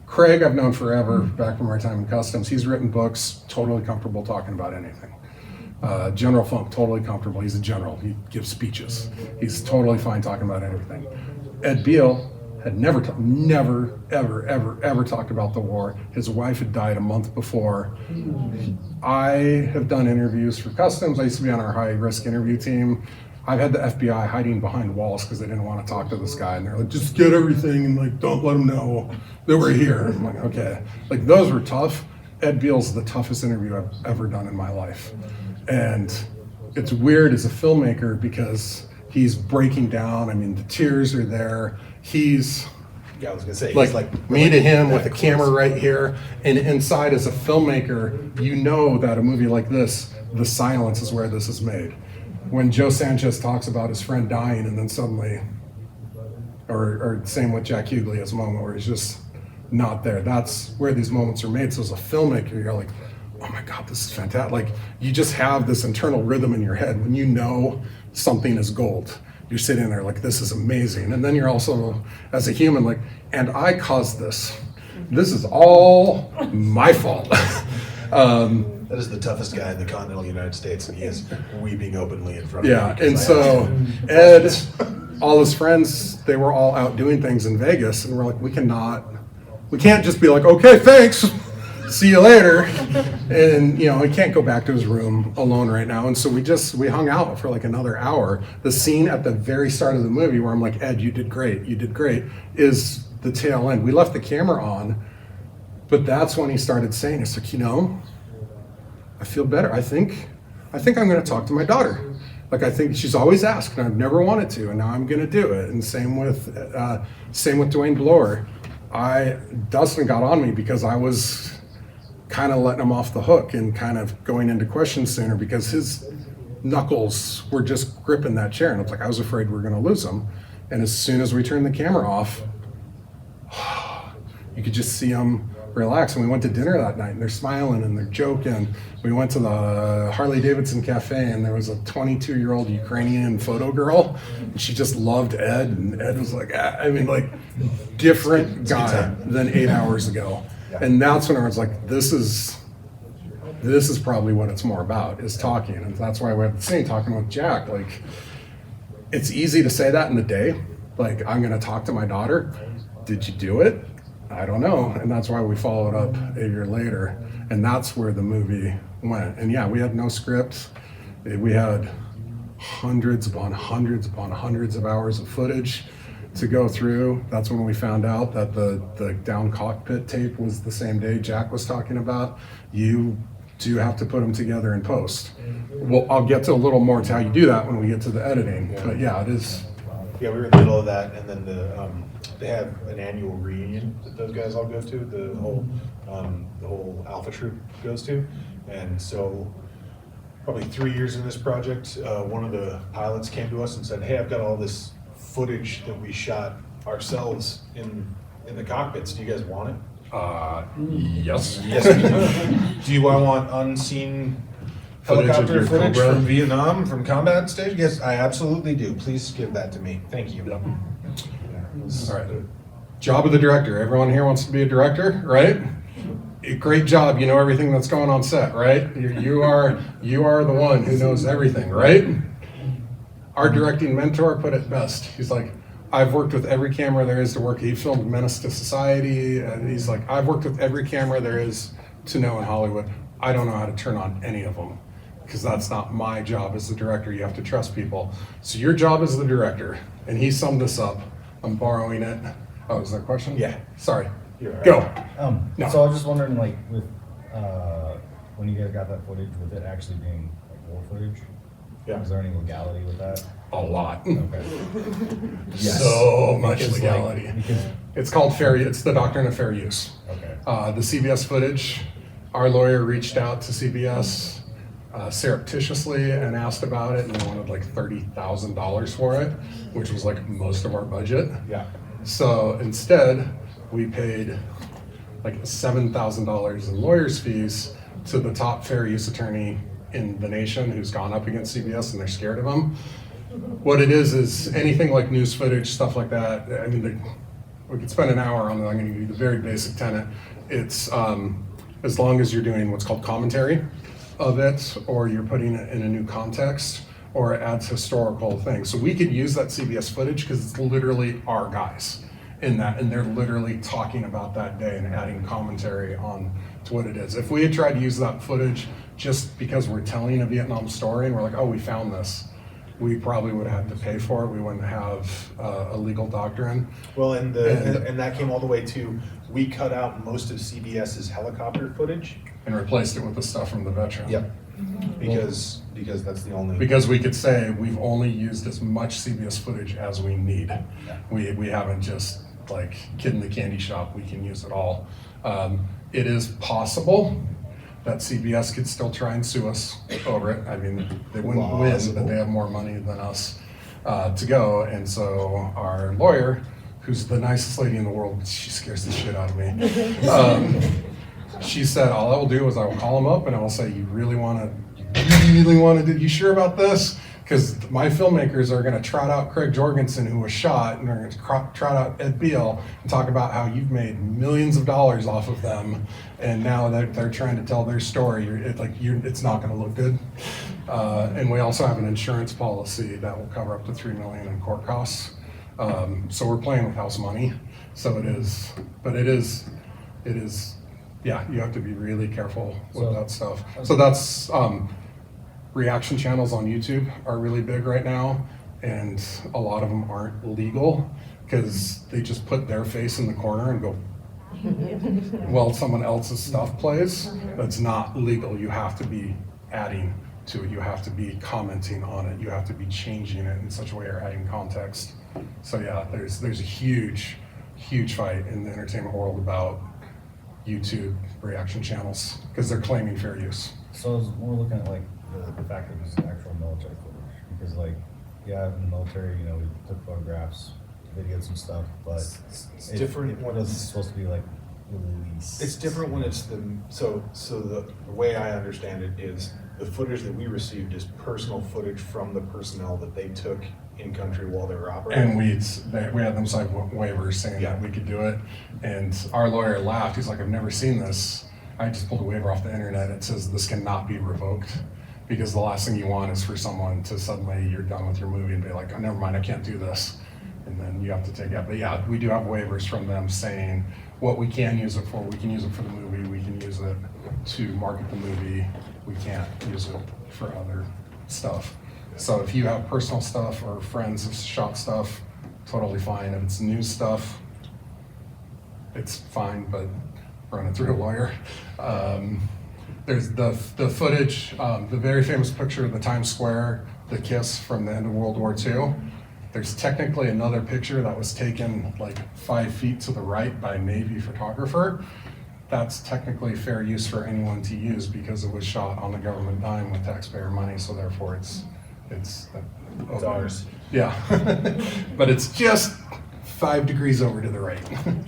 Craig, I've known forever, back from our time in customs. He's written books, totally comfortable talking about anything. General Funk, totally comfortable. He's a general. He gives speeches. He's totally fine talking about anything. Ed Beal had never, ever talked about the war. His wife had died a month before. I have done interviews for customs. I used to be on our high risk interview team. I've had the FBI hiding behind walls because they didn't want to talk to this guy. And they're like, just get everything and like, don't let them know that we're here. I'm like, okay. Like those were tough. Ed Beal's the toughest interview I've ever done in my life. And it's weird as a filmmaker because he's breaking down. I mean, the tears are there. He's
Yeah, I was gonna say
like me to him with the camera right here, and inside as a filmmaker, you know that a movie like this, the silence is where this is made. When Joe Sanchez talks about his friend dying and then suddenly, or same with Jack Hughley, as a moment where he's just not there. That's where these moments are made. So as a filmmaker, you're like, oh my God, this is fantastic. Like you just have this internal rhythm in your head when you know something is gold. You're sitting there like, this is amazing. And then you're also, as a human, like, and I caused this. This is all my fault.
That is the toughest guy in the continental United States, and he is weeping openly in front of me.
Yeah, and so Ed, all his friends, they were all out doing things in Vegas, and we're like, we can't just be like, okay, thanks, see you later. And, you know, he can't go back to his room alone right now. And so we hung out for like another hour. The scene at the very start of the movie where I'm like, Ed, you did great, is the tail end. We left the camera on, but that's when he started saying, it's like, you know, I feel better. I think I'm going to talk to my daughter. Like, I think she's always asked, and I've never wanted to, and now I'm going to do it. And same with Dwayne Blower. Dustin got on me because I was kind of letting him off the hook and kind of going into questions sooner because his knuckles were just gripping that chair. And it's like, I was afraid we were going to lose him. And as soon as we turned the camera off, you could just see him relax. And we went to dinner that night and they're smiling and they're joking. We went to the Harley Davidson Cafe and there was a 22-year-old Ukrainian photo girl and she just loved Ed, and Ed was like, I mean, like different guy than 8 hours ago. And that's when I was like, this is probably what it's more about, is talking. And that's why we have the scene talking with Jack. Like, it's easy to say that in the day. Like, I'm going to talk to my daughter. Did you do it? I don't know. And that's why we followed up a year later. And that's where the movie went. And yeah, we had no script. We had hundreds upon hundreds upon hundreds of hours of footage to go through. That's when we found out that the down cockpit tape was the same day Jack was talking about. You do have to put them together in post. Well, I'll get to a little more to how you do that when we get to the editing.
Yeah.
But yeah, it is.
Yeah, we were in the middle of that, and then they have an annual reunion that those guys all go to. The whole Alpha Troop goes to, and so probably 3 years in this project, one of the pilots came to us and said, "Hey, I've got all this footage that we shot ourselves in the cockpits. Do you guys want it?"
Yes.
Yes, we do. Do you want unseen helicopter footage from Vietnam, from combat stage? Yes, I absolutely do. Please give that to me. Thank you.
All right. Job of the director. Everyone here wants to be a director, right? great job. You know everything that's going on set, right? You are the one who knows everything, right? Our directing mentor put it best. He's like, I've worked with every camera there is to work. He filmed Menace to Society, and he's like, I've worked with every camera there is to know in Hollywood. I don't know how to turn on any of them because that's not my job as the director. You have to trust people. So your job as the director, and he summed this up. I'm borrowing it. Oh, is there a question?
Yeah.
Sorry.
You're right.
Go. No.
So I was just wondering, like, with when you guys got that footage, with it actually being like war footage,
Yeah.
is there any legality with that?
A lot.
Okay.
Yes.
So much
Because,
legality.
because,
It's called fair. It's the doctrine of fair use.
okay.
The CBS footage, our lawyer reached out to CBS surreptitiously and asked about it, and they wanted like $30,000 for it, which was like most of our budget.
Yeah.
So instead, we paid like $7,000 in lawyers' fees to the top fair use attorney in the nation who's gone up against CBS, and they're scared of him. What it is anything like news footage, stuff like that. I mean, we could spend an hour on it. I'm going to give you the very basic tenet. It's as long as you're doing what's called commentary of it, or you're putting it in a new context, or it adds historical things. So we could use that CBS footage because it's literally our guys in that, and they're literally talking about that day and adding commentary on to what it is. If we had tried to use that footage just because we're telling a Vietnam story and we're like, oh, we found this, we probably would have had to pay for it. We wouldn't have a legal doctrine.
Well, and that came all the way to, we cut out most of CBS's helicopter footage.
And replaced it with the stuff from the veteran.
Yep. Because that's the only.
Because we could say we've only used as much CBS footage as we need. We haven't just like kid in the candy shop, we can use it all. It is possible that CBS could still try and sue us over it. I mean, they wouldn't win, but they have more money than us to go. And so our lawyer, who's the nicest lady in the world, she scares the shit out of me. She said, all I will do is I will call him up and I will say, you really want to, you sure about this? Because my filmmakers are going to trot out Craig Jorgensen, who was shot, and they're going to trot out Ed Beal and talk about how you've made millions of dollars off of them, and now they're trying to tell their story. It's not going to look good. And we also have an insurance policy that will cover up to $3 million in court costs. So we're playing with house money. So it is, but it is. Yeah, you have to be really careful with that stuff. So that's. Reaction channels on YouTube are really big right now, and a lot of them aren't legal because they just put their face in the corner and go while someone else's stuff plays. That's not legal. You have to be adding to it. You have to be commenting on it. You have to be changing it in such a way or adding context. So yeah, there's a huge fight in the entertainment world about YouTube reaction channels because they're claiming fair use.
So I was more looking at like the fact that it was actual military footage, because like, yeah, in the military, you know, we took photographs, videos and stuff, but
it's different when
it's
it's
supposed to be like released.
It's different when it's so the way I understand it is the footage that we received is personal footage from the personnel that they took in country while they were operating.
And we had them sign waivers saying that we could do it, and our lawyer laughed. He's like, I've never seen this. I just pulled a waiver off the internet. It says this cannot be revoked. Because the last thing you want is for someone to suddenly, you're done with your movie and be like, oh, never mind, I can't do this. And then you have to take it. But yeah, we do have waivers from them saying what we can use it for. We can use it for the movie. We can use it to market the movie. We can't use it for other stuff. So if you have personal stuff or friends have shot stuff, totally fine. If it's news stuff, it's fine, but run it through a lawyer. There's the footage, the very famous picture of the Times Square, the kiss from the end of World War II. There's technically another picture that was taken like 5 feet to the right by a Navy photographer. That's technically fair use for anyone to use because it was shot on the government dime with taxpayer money, so therefore it's
ours.
Yeah, but it's just 5 degrees over to the right.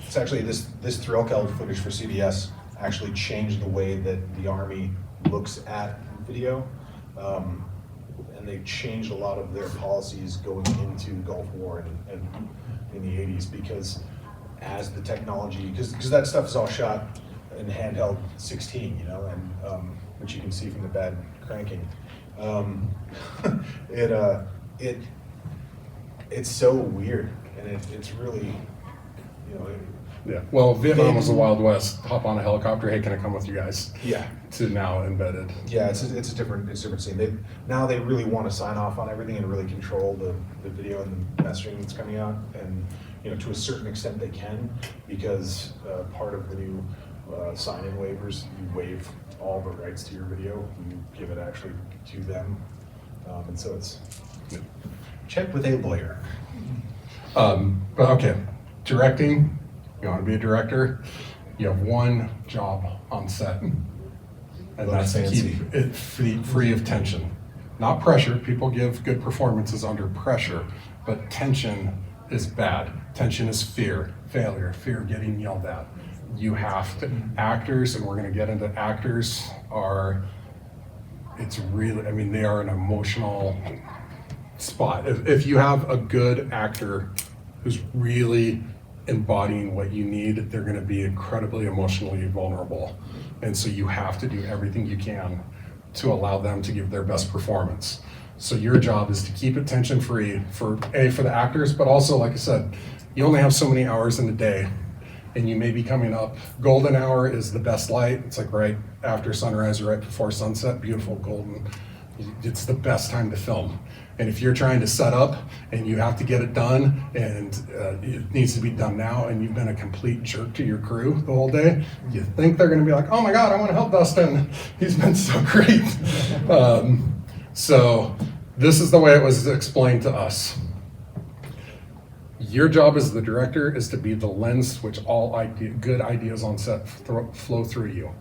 It's actually this thrill-held footage for CBS actually changed the way that the Army looks at video, and they changed a lot of their policies going into Gulf War and in the 80s because as the technology, because that stuff is all shot in handheld 16, you know, and which you can see from the bad cranking. It's so weird, and it's really, you know.
Yeah. Well, Vietnam was the Wild West. Hop on a helicopter. Hey, can I come with you guys?
Yeah.
To now embedded.
Yeah, it's a different scene. Now they really want to sign off on everything and really control the video and the messaging that's coming out, and you know, to a certain extent they can, because part of the new sign-in waivers, you waive all the rights to your video, you give it actually to them, and so it's check with a lawyer.
But okay, directing. You want to be a director, you have one job on set, and that's to keep it free of tension. Not pressure. People give good performances under pressure, but tension is bad. Tension is fear, failure, fear of getting yelled at. You have to, actors, and we're going to get into actors, it's really, I mean, they are an emotional spot. If you have a good actor who's really embodying what you need, they're going to be incredibly emotionally vulnerable. And so you have to do everything you can to allow them to give their best performance. So your job is to keep it tension free for the actors, but also, like I said, you only have so many hours in the day, and you may be coming up. Golden hour is the best light. It's like right after sunrise or right before sunset, beautiful golden. It's the best time to film. And if you're trying to set up and you have to get it done, and it needs to be done now, and you've been a complete jerk to your crew the whole day, you think they're going to be like, oh my God, I want to help Dustin. He's been so great. So this is the way it was explained to us. Your job as the director is to be the lens which all good ideas on set flow through you.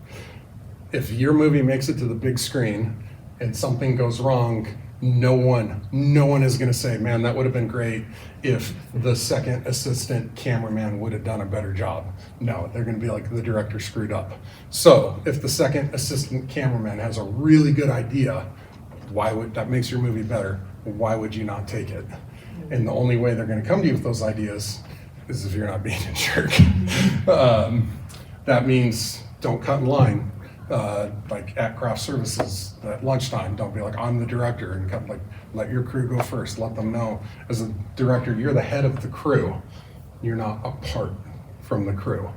If your movie makes it to the big screen and something goes wrong, no one is going to say, man, that would have been great if the second assistant cameraman would have done a better job. No, they're going to be like, the director screwed up. So if the second assistant cameraman has a really good idea, that makes your movie better, why would you not take it? And the only way they're going to come to you with those ideas is if you're not being a jerk. That means don't cut in line. Like at craft services at lunchtime, don't be like, I'm the director, and come like, let your crew go first. Let them know. As a director, you're the head of the crew. You're not apart from the crew.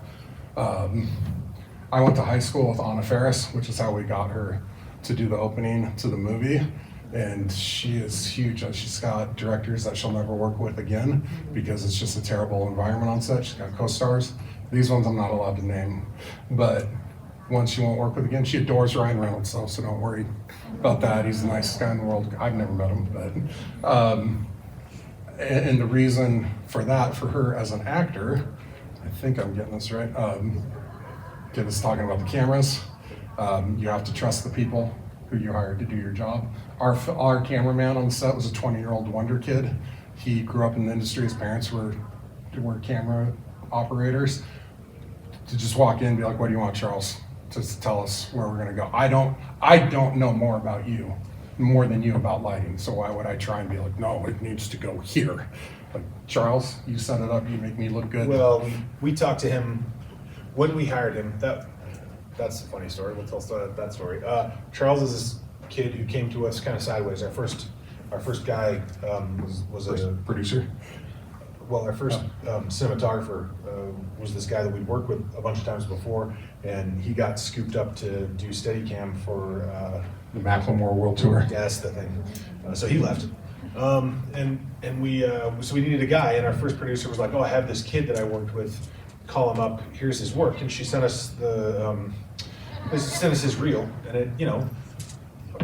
I went to high school with Anna Ferris, which is how we got her to do the opening to the movie. And she is huge. She's got directors that she'll never work with again because it's just a terrible environment on set. She's got co-stars. These ones I'm not allowed to name, but one she won't work with again. She adores Ryan Reynolds, though, so don't worry about that. He's the nicest guy in the world. I've never met him, but and the reason for that, for her as an actor, I think I'm getting this right. Okay, this is talking about the cameras. You have to trust the people who you hired to do your job. Our cameraman on the set was a 20-year-old wonder kid. He grew up in the industry. His parents were camera operators. To just walk in and be like, what do you want, Charles? Just tell us where we're gonna go. I don't know more about you, more than you about lighting, so why would I try and be like, no, it needs to go here? Like, Charles, you set it up, you make me look good.
Well, we talked to him when we hired him. That's a funny story. We'll tell that story. Charles is this kid who came to us kind of sideways. Our first guy was a
producer.
Well, our first cinematographer was this guy that we'd worked with a bunch of times before, and he got scooped up to do Steadicam for
the Macklemore World Tour.
Yeah, that's the thing. So he left, and we needed a guy, and our first producer was like, "Oh, I have this kid that I worked with. Call him up. Here's his work." And she sent us his reel, and it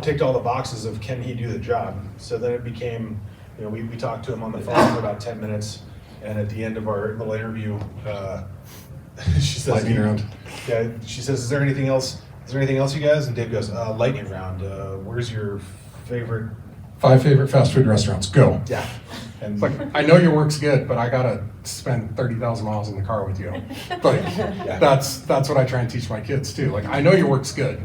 ticked all the boxes of can he do the job. So then it became, we talked to him on the phone for about 10 minutes. And at the end of our little interview, she says,
lightning round.
Yeah, she says, is there anything else, you guys? And Dave goes, lightning round. Where's your favorite?
5 favorite fast food restaurants, go.
Yeah. And
it's like, I know your work's good, but I gotta spend 30,000 miles in the car with you. Like, yeah. That's what I try and teach my kids too. Like, I know your work's good.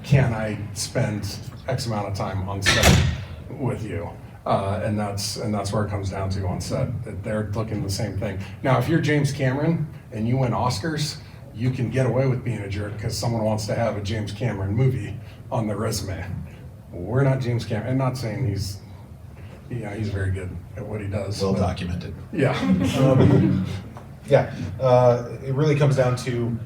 Can I spend X amount of time on set with you? And that's where it comes down to on set. That they're looking at the same thing. Now, if you're James Cameron and you win Oscars, you can get away with being a jerk because someone wants to have a James Cameron movie on their resume. We're not James Cameron. I'm not saying he's very good at what he does.
Well
but-
documented.
Yeah.
It really comes down to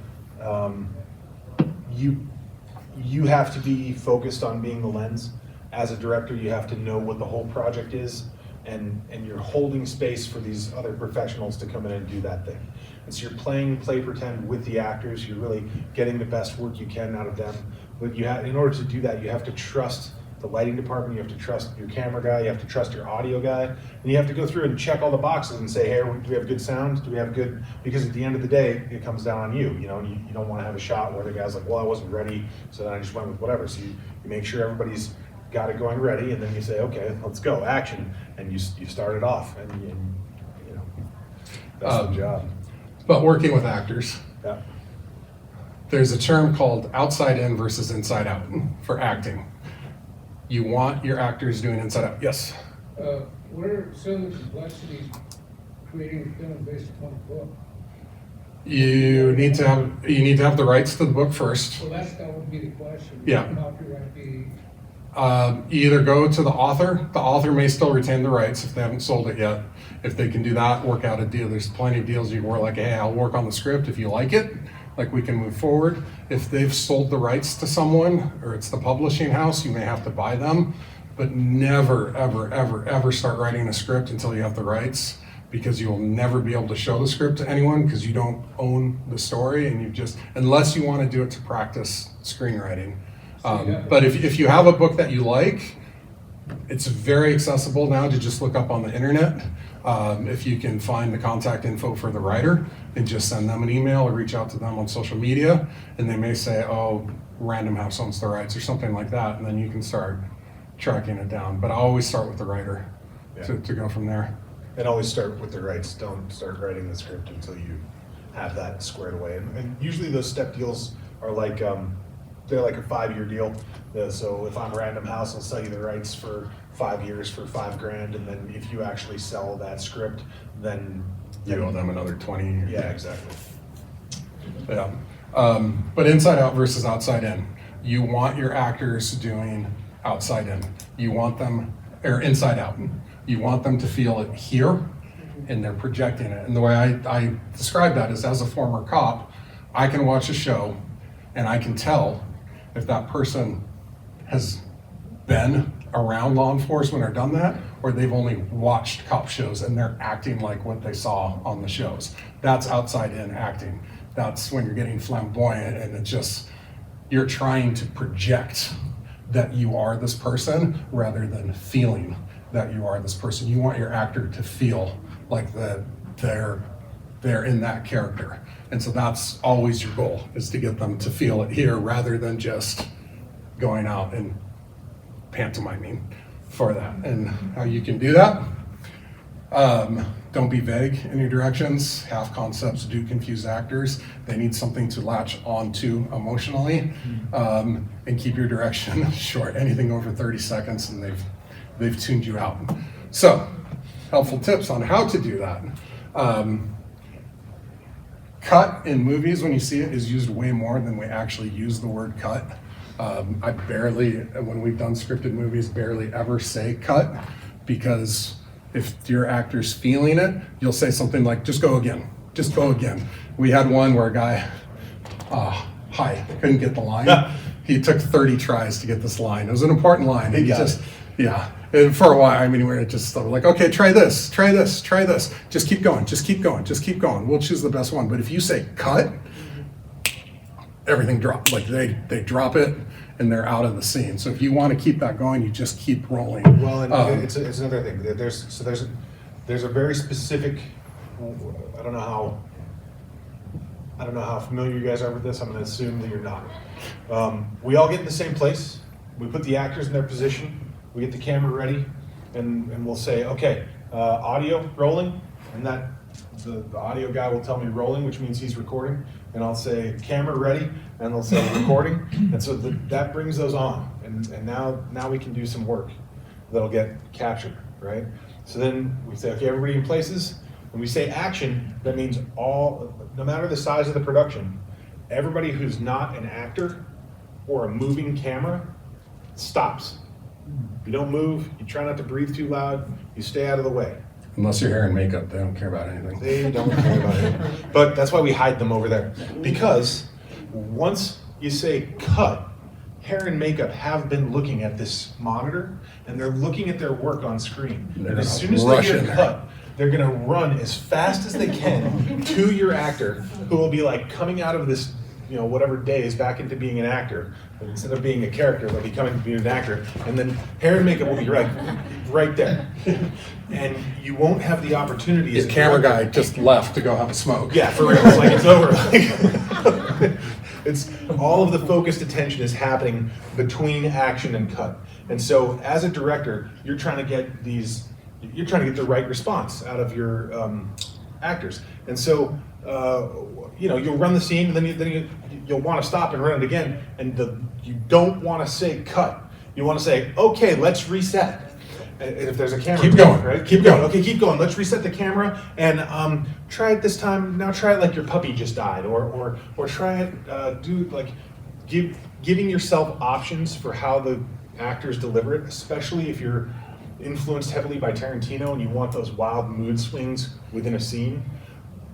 you have to be focused on being the lens. As a director, you have to know what the whole project is, and you're holding space for these other professionals to come in and do that thing. And so you're playing play pretend with the actors. You're really getting the best work you can out of them. But in order to do that, you have to trust the lighting department, you have to trust your camera guy, you have to trust your audio guy, and you have to go through and check all the boxes and say, hey, do we have good sound? Do we have good, because at the end of the day, it comes down on you, and you don't want to have a shot where the guy's like, well, I wasn't ready, so then I just went with whatever. So you make sure everybody's got it going ready, and then you say, okay, let's go, action, and you start it off, and that's the job.
But working with actors,
Yeah.
there's a term called outside in versus inside out for acting. You want your actors doing inside out. Yes?
What are some of the complexities creating a film based upon a book?
You need to have the rights to the book first.
So that would be the question.
Yeah.
Would copyright be?
You either go to the author. The author may still retain the rights if they haven't sold it yet. If they can do that, work out a deal. There's plenty of deals you can work, like, hey, I'll work on the script if you like it. Like, we can move forward. If they've sold the rights to someone, or it's the publishing house, you may have to buy them. But never, ever, ever, ever start writing a script until you have the rights, because you'll never be able to show the script to anyone because you don't own the story, and unless you want to do it to practice screenwriting. But if you have a book that you like, it's very accessible now to just look up on the internet. If you can find the contact info for the writer and just send them an email or reach out to them on social media, and they may say, oh, Random House owns the rights or something like that, and then you can start tracking it down. But I always start with the writer to go from there.
And always start with the rights. Don't start writing the script until you have that squared away. And usually those step deals are like, they're like a 5-year deal. So if I'm Random House, I'll sell you the rights for 5 years for $5,000, and then if you actually sell that script, then
You owe them another 20.
Yeah, exactly.
Yeah. But inside out versus outside in. You want your actors doing outside in. You want them, or inside out. You want them to feel it here, and they're projecting it. And the way I describe that is, as a former cop, I can watch a show and I can tell if that person has been around law enforcement or done that, or they've only watched cop shows and they're acting like what they saw on the shows. That's outside in acting. That's when you're getting flamboyant, and it's just, you're trying to project that you are this person rather than feeling that you are this person. You want your actor to feel like that they're in that character. And so that's always your goal, is to get them to feel it here rather than just going out and pantomiming for that. And how you can do that, don't be vague in your directions. Half concepts do confuse actors. They need something to latch onto emotionally, and keep your direction short. Anything over 30 seconds and they've tuned you out. So, helpful tips on how to do that. Cut in movies, when you see it, is used way more than we actually use the word cut. I barely, when we've done scripted movies, barely ever say cut, because if your actor's feeling it, you'll say something like, just go again, just go again. We had one where a guy, hi, couldn't get the line. He took 30 tries to get this line. It was an important line. He just, yeah. And for a while, I mean, we were just like, okay, try this, try this, try this. Just keep going, just keep going, just keep going. We'll choose the best one. But if you say cut, everything drops. Like they drop it and they're out of the scene. So if you want to keep that going, you just keep rolling.
Well, and it's another thing. There's a very specific. I don't know how familiar you guys are with this. I'm going to assume that you're not. We all get in the same place. We put the actors in their position. We get the camera ready, and we'll say, okay, audio rolling, and that the audio guy will tell me rolling, which means he's recording, and I'll say camera ready, and they'll say recording, and so that brings those on, and now we can do some work that'll get captured, right? So then we say, okay, everybody in places. When we say action, that means no matter the size of the production, everybody who's not an actor or a moving camera stops. You don't move, you try not to breathe too loud, you stay out of the way.
Unless you're hair and makeup, they don't care about anything.
They don't care about it. But that's why we hide them over there. Because once you say cut, hair and makeup have been looking at this monitor and they're looking at their work on screen. And as soon as they hear cut, they're gonna run as fast as they can to your actor, who will be like coming out of this, whatever days back into being an actor. But instead of being a character, they'll be coming to being an actor. And then hair and makeup will be right there. And you won't have the opportunity.
The camera guy just left to go have a smoke.
Yeah, for real. It's like it's over. It's all of the focused attention is happening between action and cut. And so as a director, you're trying to get the right response out of your actors. And so, you'll run the scene and then you'll want to stop and run it again. And you don't want to say cut. You want to say, okay, let's reset. And if there's a camera,
keep going,
right? Keep going. Okay, keep going. Let's reset the camera and try it this time. Now try it like your puppy just died, or try it giving yourself options for how the actors deliver it, especially if you're influenced heavily by Tarantino and you want those wild mood swings within a scene.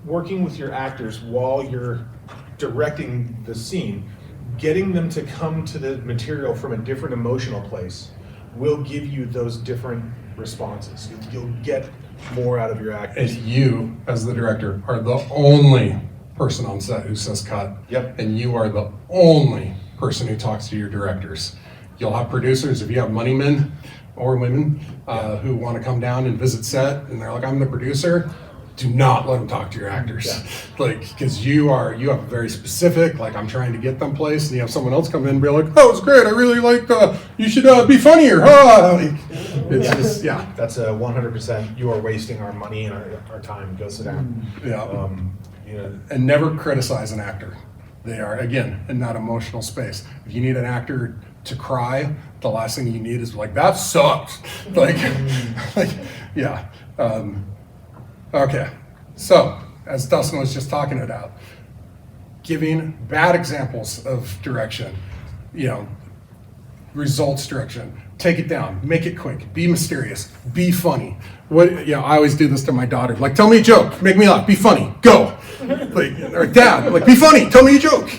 Working with your actors while you're directing the scene, getting them to come to the material from a different emotional place will give you those different responses. You'll get more out of your actors.
And you, as the director, are the only person on set who says cut.
Yep.
And you are the only person who talks to your directors. You'll have producers, if you have money men or women who want to come down and visit set, and they're like, I'm the producer. Do not let them talk to your actors. Yeah. Because you have very specific, I'm trying to get them placed, and you have someone else come in and be like, oh, it's great, I really like you should be funnier. It's just, yeah.
That's a 100%, you are wasting our money and our time, go sit down.
Yeah. And never criticize an actor. They are, again, in that emotional space. If you need an actor to cry, the last thing you need is that sucks. Yeah. Okay, so as Dustin was just talking about, giving bad examples of direction, results direction, take it down, make it quick, be mysterious, be funny. I always do this to my daughter, tell me a joke, make me laugh, be funny, go. Or dad, be funny, tell me a joke.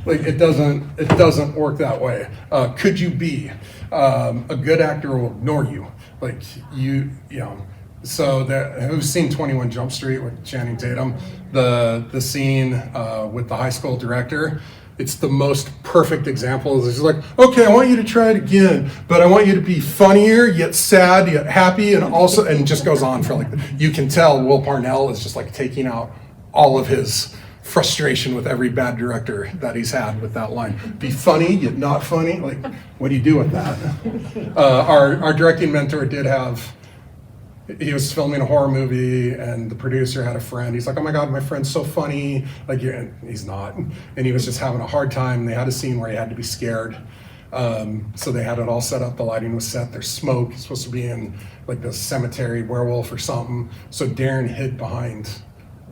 It doesn't work that way. Could you be? A good actor will ignore you. So who's seen 21 Jump Street with Channing Tatum? The scene with the high school director, it's the most perfect example. It's okay, I want you to try it again, but I want you to be funnier, yet sad, yet happy, and just goes on for you can tell Will Parnell is just taking out all of his frustration with every bad director that he's had with that line. Be funny, yet not funny. What do you do with that? Our directing mentor did have. He was filming a horror movie, and the producer had a friend. He's like, oh my God, my friend's so funny. And he's not. And he was just having a hard time. They had a scene where he had to be scared. So they had it all set up. The lighting was set. There's smoke. It's supposed to be in the cemetery werewolf or something. So Darren hid behind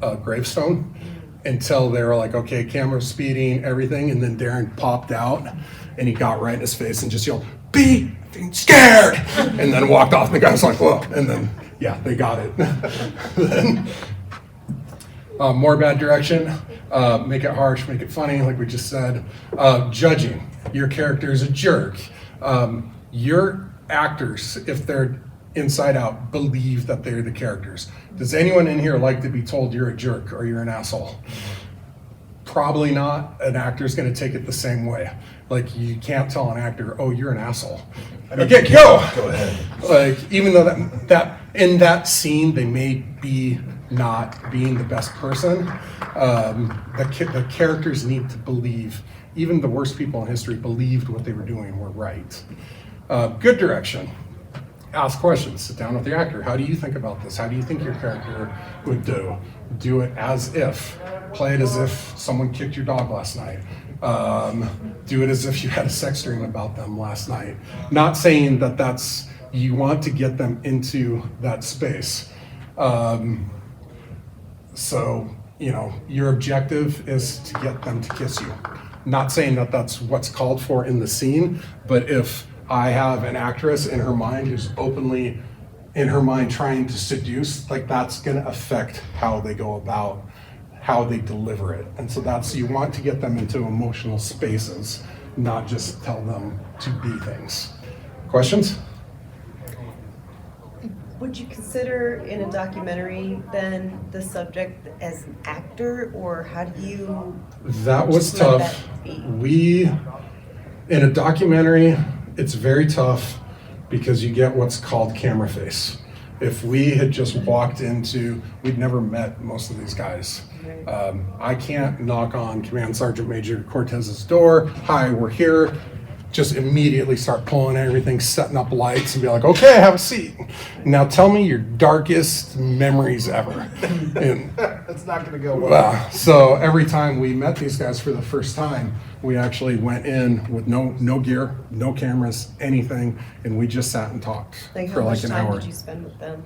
a gravestone until they were okay, camera's speeding, everything. And then Darren popped out, and he got right in his face and just yelled, be scared, and then walked off. And the guy was like, whoa. And then, they got it. Then, more bad direction, make it harsh, make it funny, like we just said. Judging, your character is a jerk. Your actors, if they're inside out, believe that they're the characters. Does anyone in here like to be told you're a jerk or you're an asshole? Probably not. An actor's going to take it the same way. You can't tell an actor, oh, you're an asshole. Okay, go ahead. Even though that in that scene they may be not being the best person, the characters need to believe. Even the worst people in history believed what they were doing were right. Good direction. Ask questions. Sit down with the actor. How do you think about this? How do you think your character would do? Do it as if. Play it as if someone kicked your dog last night. Do it as if you had a sex dream about them last night. Not saying that you want to get them into that space. So your objective is to get them to kiss you. Not saying that that's what's called for in the scene, but if I have an actress in her mind who's openly in her mind trying to seduce, like that's gonna affect how they go about, how they deliver it. And so you want to get them into emotional spaces, not just tell them to be things. Questions?
Would you consider in a documentary then the subject as an actor, or how do you?
That was
just let
tough.
that be?
In a documentary, it's very tough because you get what's called camera face. If we had just walked into, we'd never met most of these guys. I can't knock on Command Sergeant Major Cortez's door. Hi, we're here. Just immediately start pulling everything, setting up lights, and be like, okay, have a seat. Now tell me your darkest memories ever. And,
That's not going to go well.
so every time we met these guys for the first time, we actually went in with no gear, no cameras, anything, and we just sat and talked
Like
for
how
like
much
an
time
hour.
did you spend with them?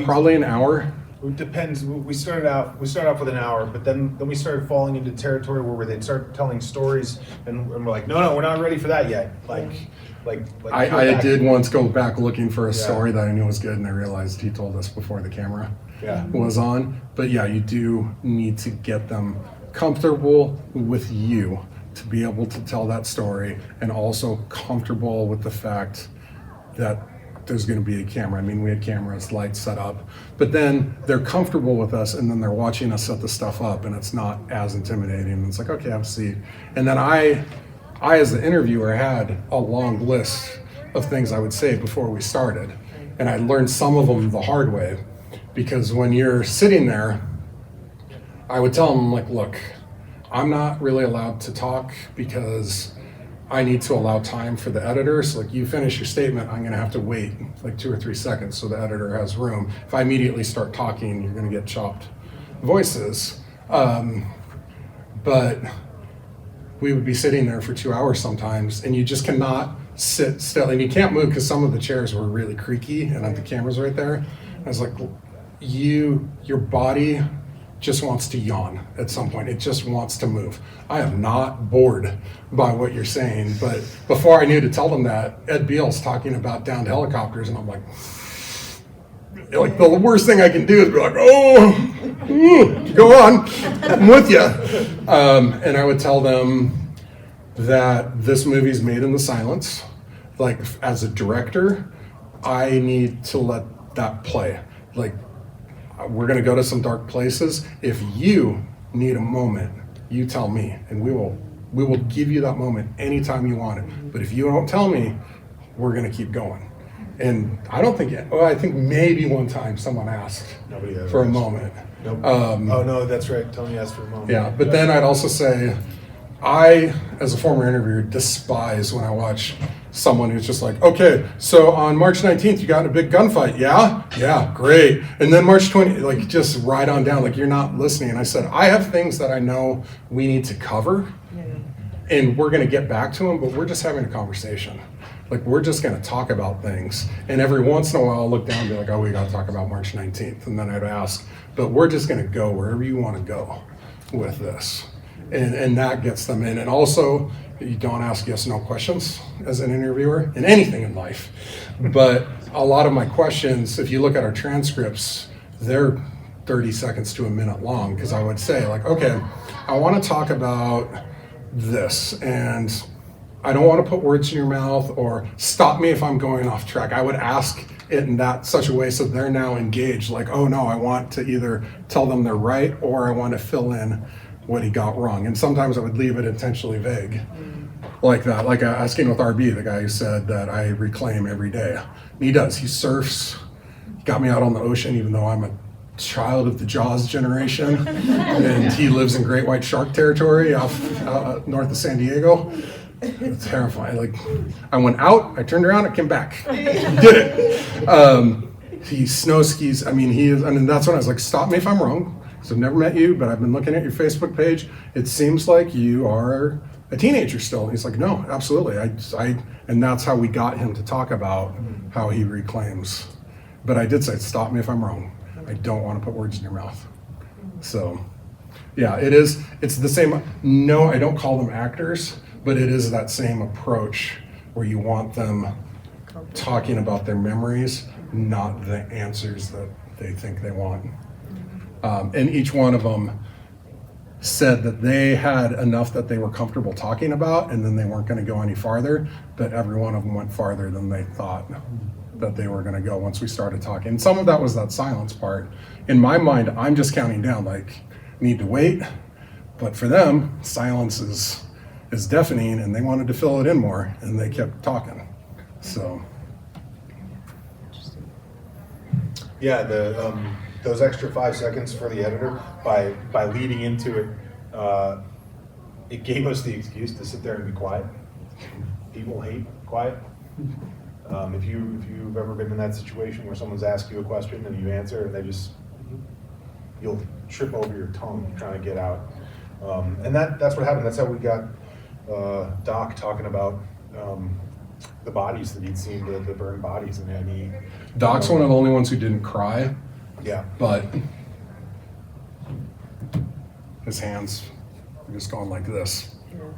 Probably an hour.
It depends. We started off with an hour, but then we started falling into territory where they'd start telling stories, and we're like, no, we're not ready for that yet.
I did once go back looking for a
Yeah.
story that I knew was good, and I realized he told us before the camera
Yeah.
was on. But yeah, you do need to get them comfortable with you to be able to tell that story, and also comfortable with the fact that there's going to be a camera. I mean, we had cameras, lights set up, but then they're comfortable with us, and then they're watching us set the stuff up, and it's not as intimidating. It's like, okay, have a seat. And then I as the interviewer had a long list of things I would say before we started, and I learned some of them the hard way, because when you're sitting there, I would tell them, like, look, I'm not really allowed to talk because I need to allow time for the editors. Like, you finish your statement, I'm gonna have to wait like 2 or 3 seconds so the editor has room. If I immediately start talking, you're gonna get chopped voices. But we would be sitting there for 2 hours sometimes, and you just cannot sit still, and you can't move because some of the chairs were really creaky, and the camera's right there. I was like, your body just wants to yawn at some point. It just wants to move. I am not bored by what you're saying, but before I knew to tell them that, Ed Beale's talking about downed helicopters, and I'm like the worst thing I can do is be like, oh, go on, I'm with you. And I would tell them that this movie's made in the silence. Like, as a director, I need to let that play. Like, we're gonna go to some dark places. If you need a moment, you tell me, and we will give you that moment anytime you want it. But if you don't tell me, we're gonna keep going. And I don't think I think maybe one time someone asked for a moment.
Nope. Oh no, that's right. Tony asked for a moment.
Yeah, but then I'd also say, I, as a former interviewer, despise when I watch someone who's just like, okay, so on March 19th, you got in a big gunfight. Yeah, great. And then March 20th, like, just right on down, like, you're not listening. And I said, I have things that I know we need to cover, and we're gonna get back to them, but we're just having a conversation. Like, we're just gonna talk about things. And every once in a while, I'll look down and be like, oh, we gotta talk about March 19th. And then I'd ask, but we're just gonna go wherever you wanna go with this. And that gets them in. And also, you don't ask yes/no questions as an interviewer in anything in life. But a lot of my questions, if you look at our transcripts, they're 30 seconds to a minute long, because I would say, like, okay, I want to talk about this, and I don't want to put words in your mouth, or stop me if I'm going off track. I would ask it in that such a way so they're now engaged, like, oh no, I want to either tell them they're right, or I want to fill in what he got wrong. And sometimes I would leave it intentionally vague, like that, like asking with RB, the guy who said that I reclaim every day. And he does. He surfs, got me out on the ocean, even though I'm a child of the Jaws generation, and he lives in great white shark territory off north of San Diego. It's terrifying. Like, I went out, I turned around, I came back. Did it. He snow skis. I mean, that's when I was like, stop me if I'm wrong. So I've never met you, but I've been looking at your Facebook page. It seems like you are a teenager still. And he's like, no, absolutely. And that's how we got him to talk about how he reclaims. But I did say, stop me if I'm wrong. I don't want to put words in your mouth. So Yeah, it is. It's the same. No, I don't call them actors, but it is that same approach where you want them talking about their memories, not the answers that they think they want. And each one of them said that they had enough that they were comfortable talking about, and then they weren't going to go any farther, but every one of them went farther than they thought that they were going to go once we started talking. And some of that was that silence part. In my mind, I'm just counting down, like, need to wait, but for them, silence is deafening, and they wanted to fill it in more, and they kept talking. So.
Yeah, those extra 5 seconds for the editor, by leading into it, it gave us the excuse to sit there and be quiet. People hate quiet. If you've ever been in that situation where someone's asked you a question and you answer and you'll trip over your tongue trying to get out. And that's what happened. That's how we got Doc talking about the bodies that he'd seen, the burned bodies, and
Doc's one of the only ones who didn't cry.
Yeah.
But his hands are just going like this.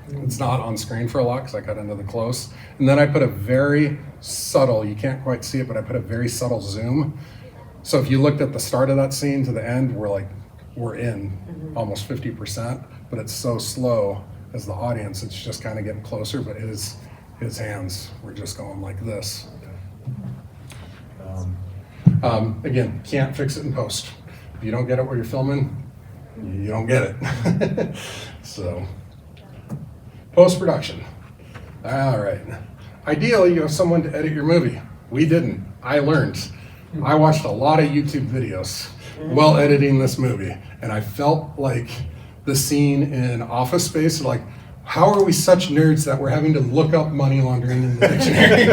It's not on screen for a lot because I got into the close. And then I put a very subtle, you can't quite see it, but I put a very subtle zoom. So if you looked at the start of that scene to the end, we're in almost 50%, but it's so slow as the audience, it's just kind of getting closer, but his hands were just going like this. Again, can't fix it in post. If you don't get it where you're filming, you don't get it. So, post-production. All right. Ideally, you have someone to edit your movie. We didn't. I learned. I watched a lot of YouTube videos while editing this movie, and I felt like the scene in Office Space, like, how are we such nerds that we're having to look up money laundering in the dictionary?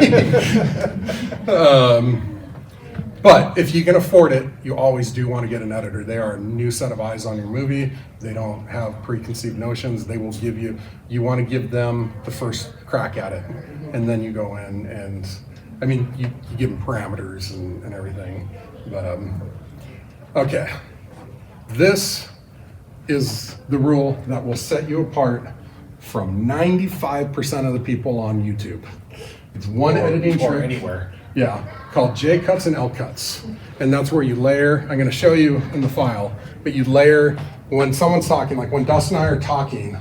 But if you can afford it, you always do want to get an editor. They are a new set of eyes on your movie. They don't have preconceived notions. They will give you want to give them the first crack at it. And then you go in and, I mean, you give them parameters and everything. But, okay. This is the rule that will set you apart from 95% of the people on YouTube. It's one editing trick.
Or anywhere.
Yeah, called J cuts and L cuts. And that's where you layer, I'm going to show you in the file, but you layer when someone's talking, like when Dustin and I are talking.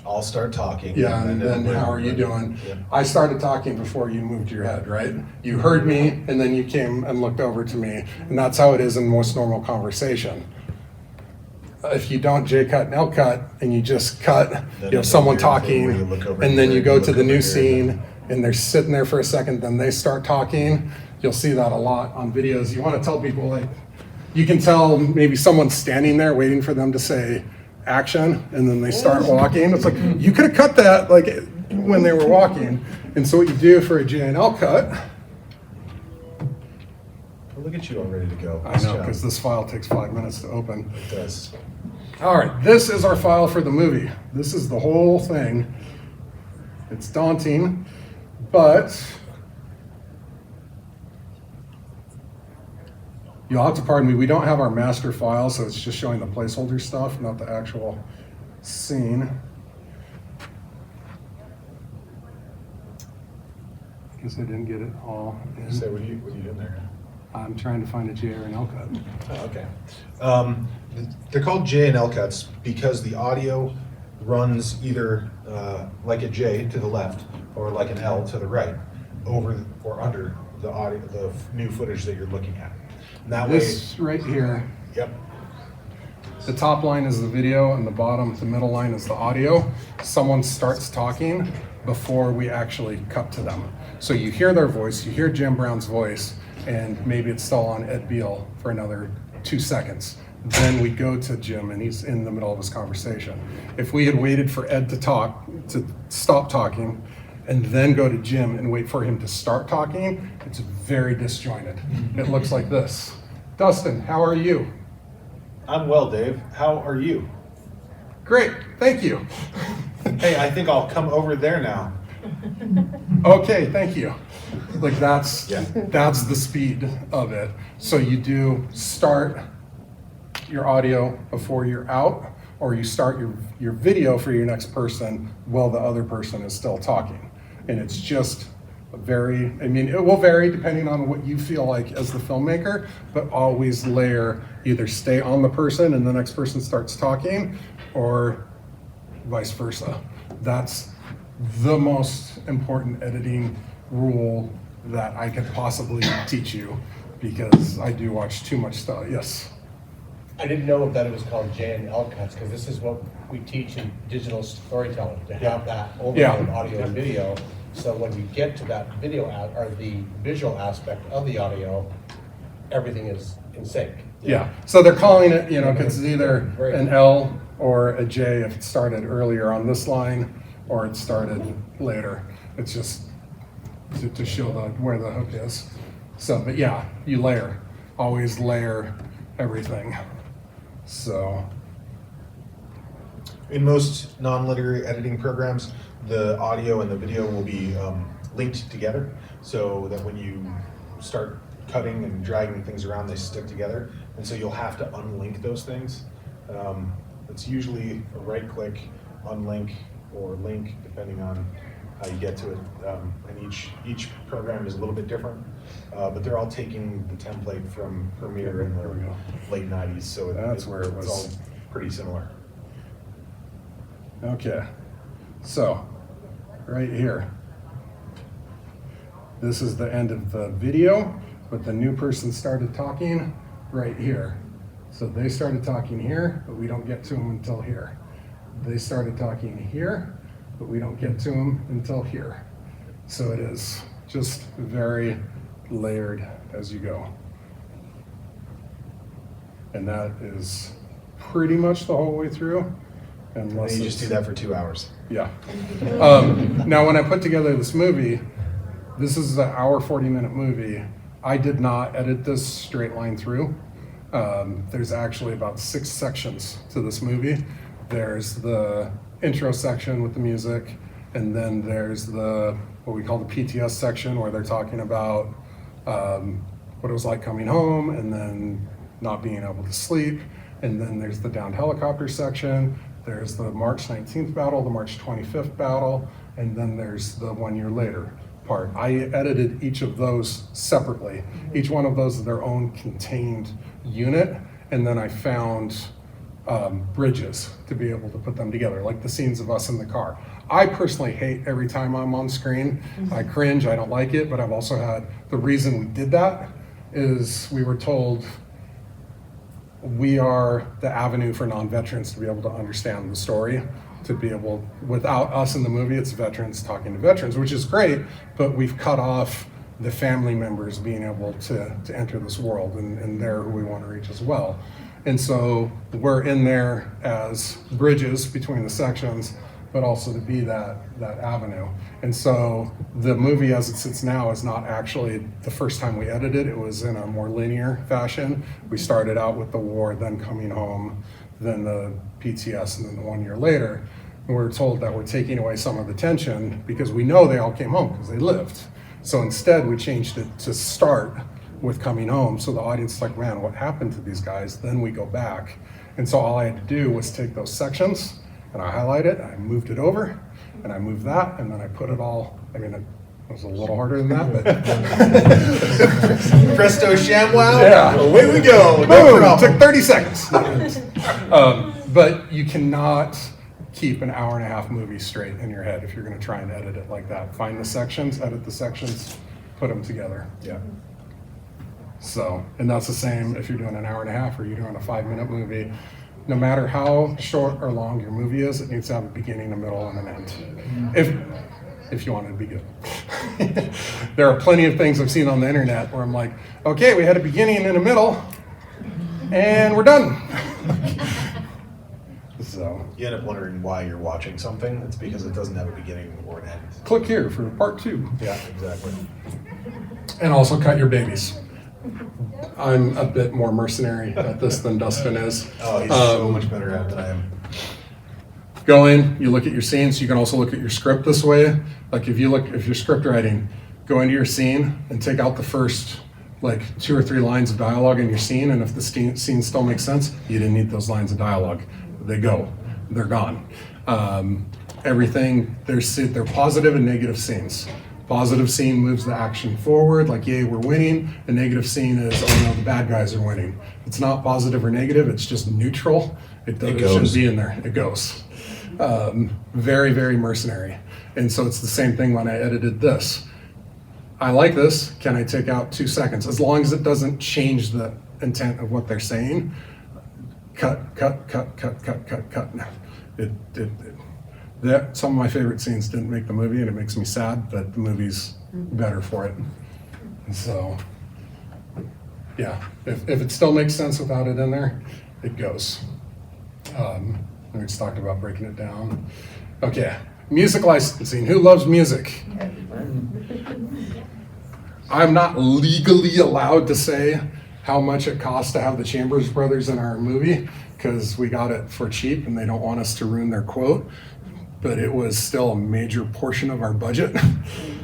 I'll start talking.
Yeah, and then how are you doing? Yeah. I started talking before you moved your head, right? You heard me, and then you came and looked over to me. And that's how it is in most normal conversation. If you don't J cut and L cut, and you just cut, you have someone talking, and then you go to the new scene, and they're sitting there for a second, then they start talking. You'll see that a lot on videos. You want to tell people, like, you can tell maybe someone's standing there waiting for them to say action, and then they start walking. It's like, you could have cut that like when they were walking. And so what you do for a J and L cut.
Well, look at you all ready to go.
I know, because this file takes 5 minutes to open.
It does.
All right, this is our file for the movie. This is the whole thing. It's daunting. But you'll have to pardon me, we don't have our master file, so it's just showing the placeholder stuff, not the actual scene. I guess I didn't get it all in.
So what are you doing there?
I'm trying to find a J or an L cut.
Oh, okay. They're called J and L cuts because the audio runs either like a J to the left or like an L to the right, over or under the audio, the new footage that you're looking at. And that
this right here.
Yep.
The top line is the video, and the middle line is the audio. Someone starts talking before we actually cut to them. So you hear their voice, you hear Jim Brown's voice, and maybe it's still on Ed Beal for another 2 seconds. Then we go to Jim, and he's in the middle of his conversation. If we had waited for Ed to stop talking, and then go to Jim and wait for him to start talking, it's very disjointed. It looks like this. Dustin, how are you?
I'm well, Dave. How are you?
Great, thank you.
Hey, I think I'll come over there now.
Okay, thank you. Like that's the speed of it. So you do start, your audio before you're out, or you start your video for your next person while the other person is still talking. And it's just it will vary depending on what you feel like as the filmmaker, but always layer, either stay on the person and the next person starts talking, or vice versa. That's the most important editing rule that I could possibly teach you, because I do watch too much stuff. Yes?
I didn't know that it was called J and L cuts, because this is what we teach in digital storytelling, to have that overlay of audio and video. So when we get to that video or the visual aspect of the audio, everything is in sync.
Yeah. So they're calling it, because it's either an L or a J if it started earlier on this line or it started later. It's just to show where the hook is. So, but yeah, you layer. Always layer everything. So.
In most non-linear editing programs, the audio and the video will be linked together, so that when you start cutting and dragging things around, they stick together. And so you'll have to unlink those things. It's usually a right-click, unlink, or link, depending on how you get to it. And each program is a little bit different, but they're all taking the template from Premiere in the late 90s, so
that's where it was.
It's all pretty similar.
Okay, so right here, this is the end of the video, but the new person started talking right here. So they started talking here, but we don't get to them until here. They started talking here, but we don't get to them until here. So it is just very layered as you go. And that is pretty much the whole way through.
Unless you just do that for 2 hours.
Yeah. Now, when I put together this movie, this is an hour, 40-minute movie. I did not edit this straight line through. There's actually about 6 sections to this movie. There's the intro section with the music, and then there's what we call the PTS section, where they're talking about what it was like coming home and then not being able to sleep. And then there's the downed helicopter section. There's the March 19th battle, the March 25th battle, and then there's the 1 year later part. I edited each of those separately. Each one of those is their own contained unit, and then I found bridges to be able to put them together, like the scenes of us in the car. I personally hate every time I'm on screen. I cringe, I don't like it, but I've also had, the reason we did that is we were told we are the avenue for non-veterans to be able to understand the story, to be able, without us in the movie, it's veterans talking to veterans, which is great, but we've cut off the family members being able to enter this world, and they're who we want to reach as well. And so we're in there as bridges between the sections, but also to be that avenue. And so the movie as it sits now is not actually the first time we edited. It was in a more linear fashion. We started out with the war, then coming home, then the PTS, and then the 1 year later. And we're told that we're taking away some of the tension because we know they all came home because they lived. So instead we changed it to start with coming home. So the audience is like, man, what happened to these guys? Then we go back. And so all I had to do was take those sections and I highlight it, I moved it over, and I moved that, and then I put it all, I mean, it was a little harder than that, but.
Presto ShamWow,
yeah.
Away we go.
Boom, it took 30 seconds. But you cannot keep an hour and a half movie straight in your head if you're gonna try and edit it like that. Find the sections, edit the sections, put them together.
Yeah.
So, and that's the same if you're doing an hour and a half or you're doing a 5-minute movie. No matter how short or long your movie is, it needs to have a beginning, a middle, and an end. If you want it to be good. There are plenty of things I've seen on the internet where I'm like, okay, we had a beginning and a middle, and we're done. So
you end up wondering why you're watching something. It's because it doesn't have a beginning or an end.
Click here for part 2.
Yeah, exactly.
And also cut your babies. I'm a bit more mercenary at this than Dustin is.
Oh, he's so much better at it than I am.
Go in, you look at your scenes. You can also look at your script this way. Like if you're script writing, go into your scene and take out the first like 2 or 3 lines of dialogue in your scene, and if the scene still makes sense, you didn't need those lines of dialogue. They're gone. Everything, they're positive and negative scenes. Positive scene moves the action forward, like, yay, we're winning. The negative scene is, oh no, the bad guys are winning. It's not positive or negative, it's just neutral. It shouldn't be in there, it goes. Very, very mercenary. And so it's the same thing when I edited this. I like this, can I take out 2 seconds? As long as it doesn't change the intent of what they're saying. Cut. Some of my favorite scenes didn't make the movie, and it makes me sad, but the movie's better for it. And so, yeah, if it still makes sense without it in there, it goes. We just talked about breaking it down. Okay, music licensing. Who loves music? I'm not legally allowed to say how much it costs to have the Chambers Brothers in our movie, because we got it for cheap and they don't want us to ruin their quote, but it was still a major portion of our budget.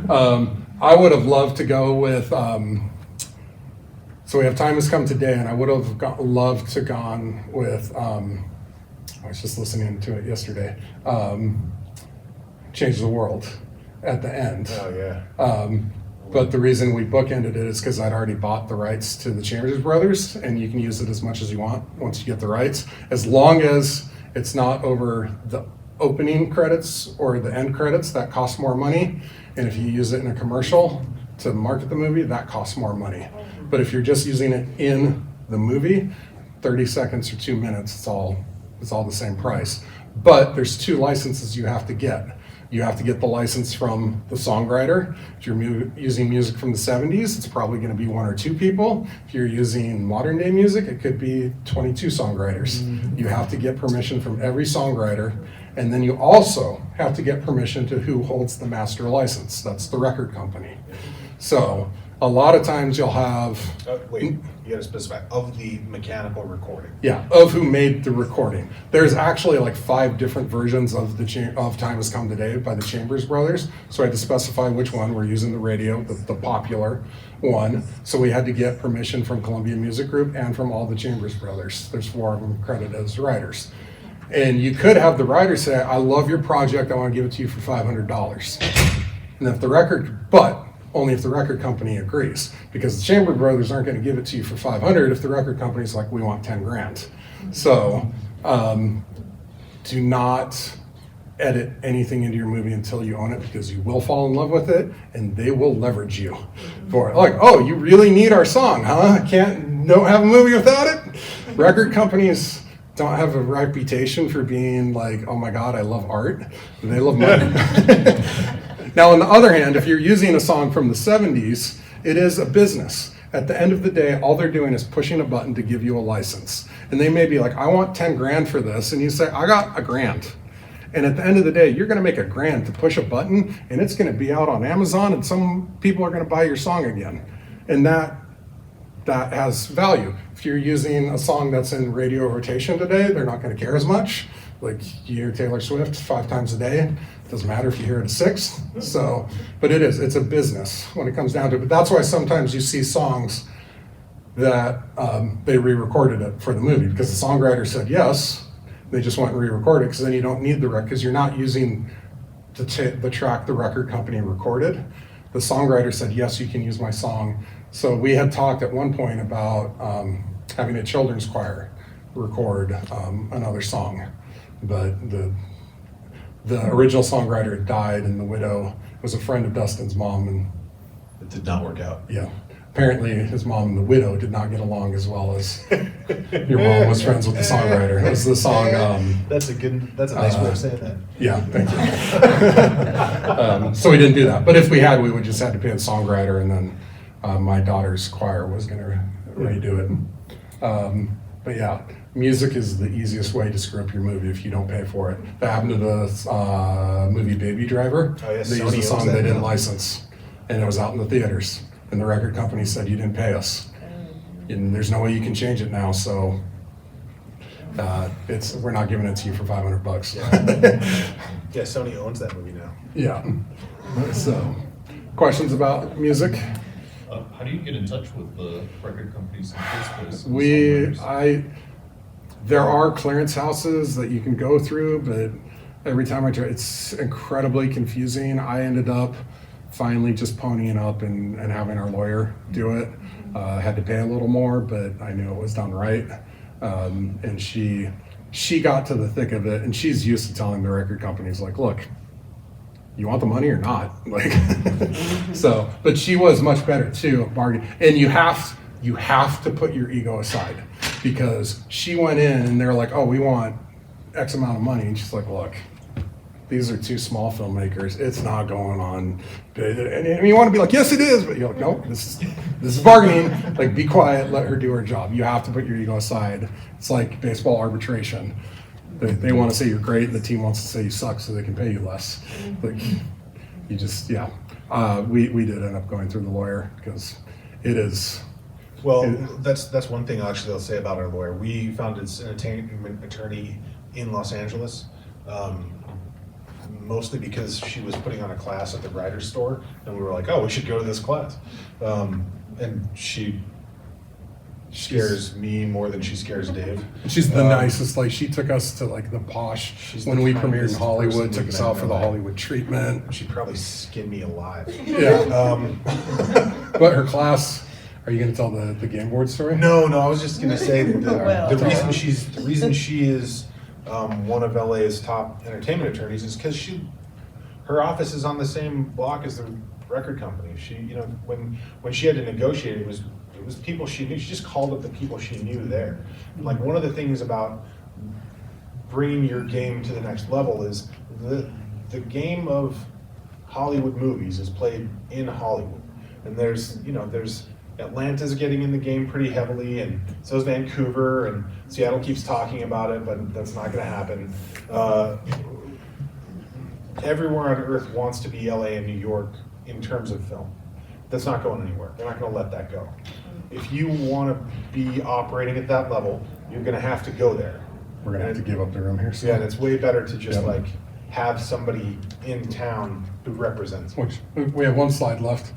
I would have loved to go with, so we have Time Has Come Today, and I would have loved to gone with, I was just listening to it yesterday, Change the World at the end.
Oh, yeah.
But the reason we bookended it is because I'd already bought the rights to the Chambers Brothers, and you can use it as much as you want once you get the rights, as long as it's not over the opening credits or the end credits. That costs more money. And if you use it in a commercial to market the movie, that costs more money. But if you're just using it in the movie, 30 seconds or 2 minutes, it's all the same price. But there's 2 licenses you have to get. You have to get the license from the songwriter. If you're using music from the 70s, it's probably going to be 1 or 2 people. If you're using modern day music, it could be 22 songwriters. You have to get permission from every songwriter. And then you also have to get permission to who holds the master license. That's the record company. So a lot of times you'll have...
Wait, you gotta specify, of the mechanical recording.
Yeah, of who made the recording. There's actually like 5 different versions of Time Has Come Today by the Chambers Brothers. So I had to specify which one. We're using the radio, the popular one. So we had to get permission from Columbia Music Group and from all the Chambers Brothers. There's 4 of them credited as writers. And you could have the writer say, I love your project, I want to give it to you for $500. And if the record, but only if the record company agrees, because the Chamber Brothers aren't going to give it to you for $500 if the record company's like, we want 10 grand. So do not edit anything into your movie until you own it, because you will fall in love with it and they will leverage you for it. Like, oh, you really need our song, huh? Don't have a movie without it? Record companies don't have a reputation for being like, oh my God, I love art. They love money. Now, on the other hand, if you're using a song from the 70s, it is a business. At the end of the day, all they're doing is pushing a button to give you a license. And they may be like, I want 10 grand for this. And you say, I got $1 grand. And at the end of the day, you're going to make $1 grand to push a button, and it's going to be out on Amazon, and some people are going to buy your song again. And that has value. If you're using a song that's in radio rotation today, they're not going to care as much. Like, you hear Taylor Swift 5 times a day. It doesn't matter if you hear it at 6. So, but it's a business when it comes down to it. But that's why sometimes you see songs that they re-recorded it for the movie, because the songwriter said yes. They just went and re-recorded it, because then you don't need the record, because you're not using the track the record company recorded. The songwriter said, yes, you can use my song. So we had talked at one point about having a children's choir record another song, but the original songwriter died, and the widow was a friend of Dustin's mom, and
It did not work out.
yeah, apparently his mom and the widow did not get along as well as your mom was friends with the songwriter. It was the song.
That's a nice way of saying that.
Yeah, thank you. So we didn't do that, but if we had, we would just have to pay the songwriter, and then my daughter's choir was going to redo it. But yeah, music is the easiest way to screw up your movie if you don't pay for it. That happened to the movie Baby Driver.
Oh, yes,
They
Sony
used a song
owns that
they didn't
now.
license, and it was out in the theaters. And the record company said, you didn't pay us. And there's no way you can change it now, so we're not giving it to you for $500.
Yeah, Sony owns that movie now.
Yeah. So, questions about music?
How do you get in touch with the record companies in the first place?
There are clearance houses that you can go through, but every time I try, it's incredibly confusing. I ended up finally just ponying up and having our lawyer do it. I had to pay a little more, but I knew it was done right. And she got to the thick of it, and she's used to telling the record companies, like, look, you want the money or not? Like, so, but she was much better too at bargaining. And you have to put your ego aside, because she went in and they're like, oh, we want X amount of money. And she's like, look, these are two small filmmakers. It's not going on. And you want to be like, yes, it is. But you're like, nope, this is bargaining. Like, be quiet, let her do her job. You have to put your ego aside. It's like baseball arbitration. They want to say you're great, and the team wants to say you suck so they can pay you less. Like, you just, yeah. We did end up going through the lawyer, because it is.
Well, that's one thing actually I'll say about our lawyer. We found an entertainment attorney in Los Angeles, mostly because she was putting on a class at the writer's store, and we were like, oh, we should go to this class. And she scares me more than she scares Dave.
She's the nicest. Like, she took us to like the posh when we premiered in Hollywood. Took us out for the Hollywood treatment.
She'd probably skin me alive.
Yeah. But her class. Are you going to tell the game board story?
No. I was just going to say that the reason she is one of LA's top entertainment attorneys is because her office is on the same block as the record company. She, when she had to negotiate, it was people she knew. She just called up the people she knew there. And like, one of the things about bringing your game to the next level is the game of Hollywood movies is played in Hollywood, and there's Atlanta's getting in the game pretty heavily, and so is Vancouver, and Seattle keeps talking about it, but that's not going to happen. Everywhere on earth wants to be LA and New York in terms of film. That's not going anywhere. They're not going to let that go. If you want to be operating at that level, you're going to have to go there.
We're going to have to give up the room here. So.
Yeah, and it's way better to just like have somebody in town who represents.
Which we have one slide left.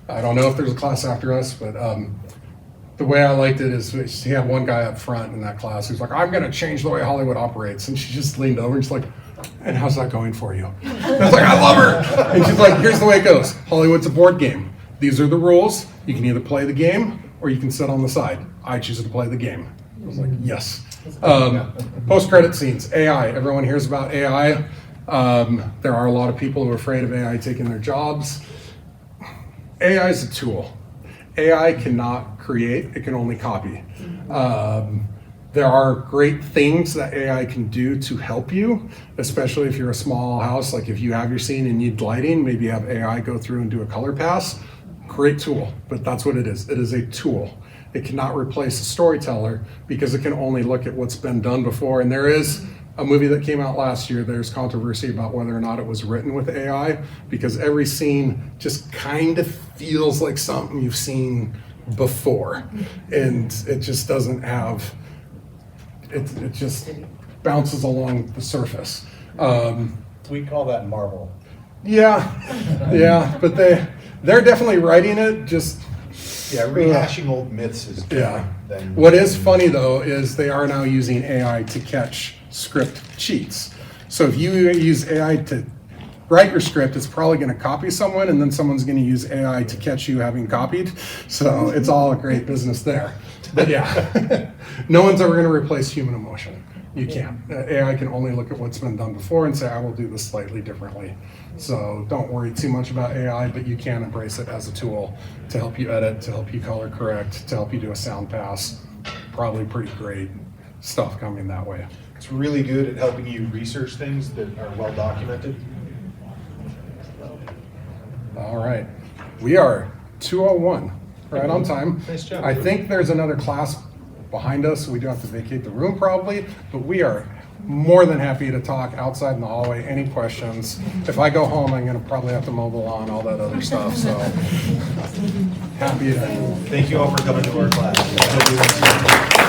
I don't know if there's a class after us, but the way I liked it is she had one guy up front in that class who's like, I'm going to change the way Hollywood operates. And she just leaned over and she's like, and how's that going for you? And I was like, I love her. And she's like, here's the way it goes. Hollywood's a board game. These are the rules. You can either play the game or you can sit on the side. I choose to play the game. I was like, yes. Post-credit scenes, AI. Everyone hears about AI. There are a lot of people who are afraid of AI taking their jobs. AI is a tool. AI cannot create, it can only copy. There are great things that AI can do to help you, especially if you're a small house. Like if you have your scene and need lighting, maybe have AI go through and do a color pass. Great tool, but that's what it is. It is a tool. It cannot replace a storyteller because it can only look at what's been done before. And there is a movie that came out last year, there's controversy about whether or not it was written with AI, because every scene just kind of feels like something you've seen before. And it just doesn't have, it just bounces along the surface.
We call that Marvel.
Yeah, but they're definitely writing it, just...
Yeah, rehashing old myths is different than...
What is funny though is they are now using AI to catch script cheats. So if you use AI to write your script, it's probably going to copy someone, and then someone's going to use AI to catch you having copied. So it's all a great business there. But yeah, no one's ever going to replace human emotion. You can't. AI can only look at what's been done before and say, I will do this slightly differently. So don't worry too much about AI, but you can embrace it as a tool to help you edit, to help you color correct, to help you do a sound pass. Probably pretty great stuff coming that way.
It's really good at helping you research things that are well documented.
All right. We are 2:01, right on time.
Nice job.
I think there's another class behind us. We do have to vacate the room probably, but we are more than happy to talk outside in the hallway. Any questions? If I go home, I'm going to probably have to mow the lawn, all that other stuff. So happy to.
Thank you all for coming to our class.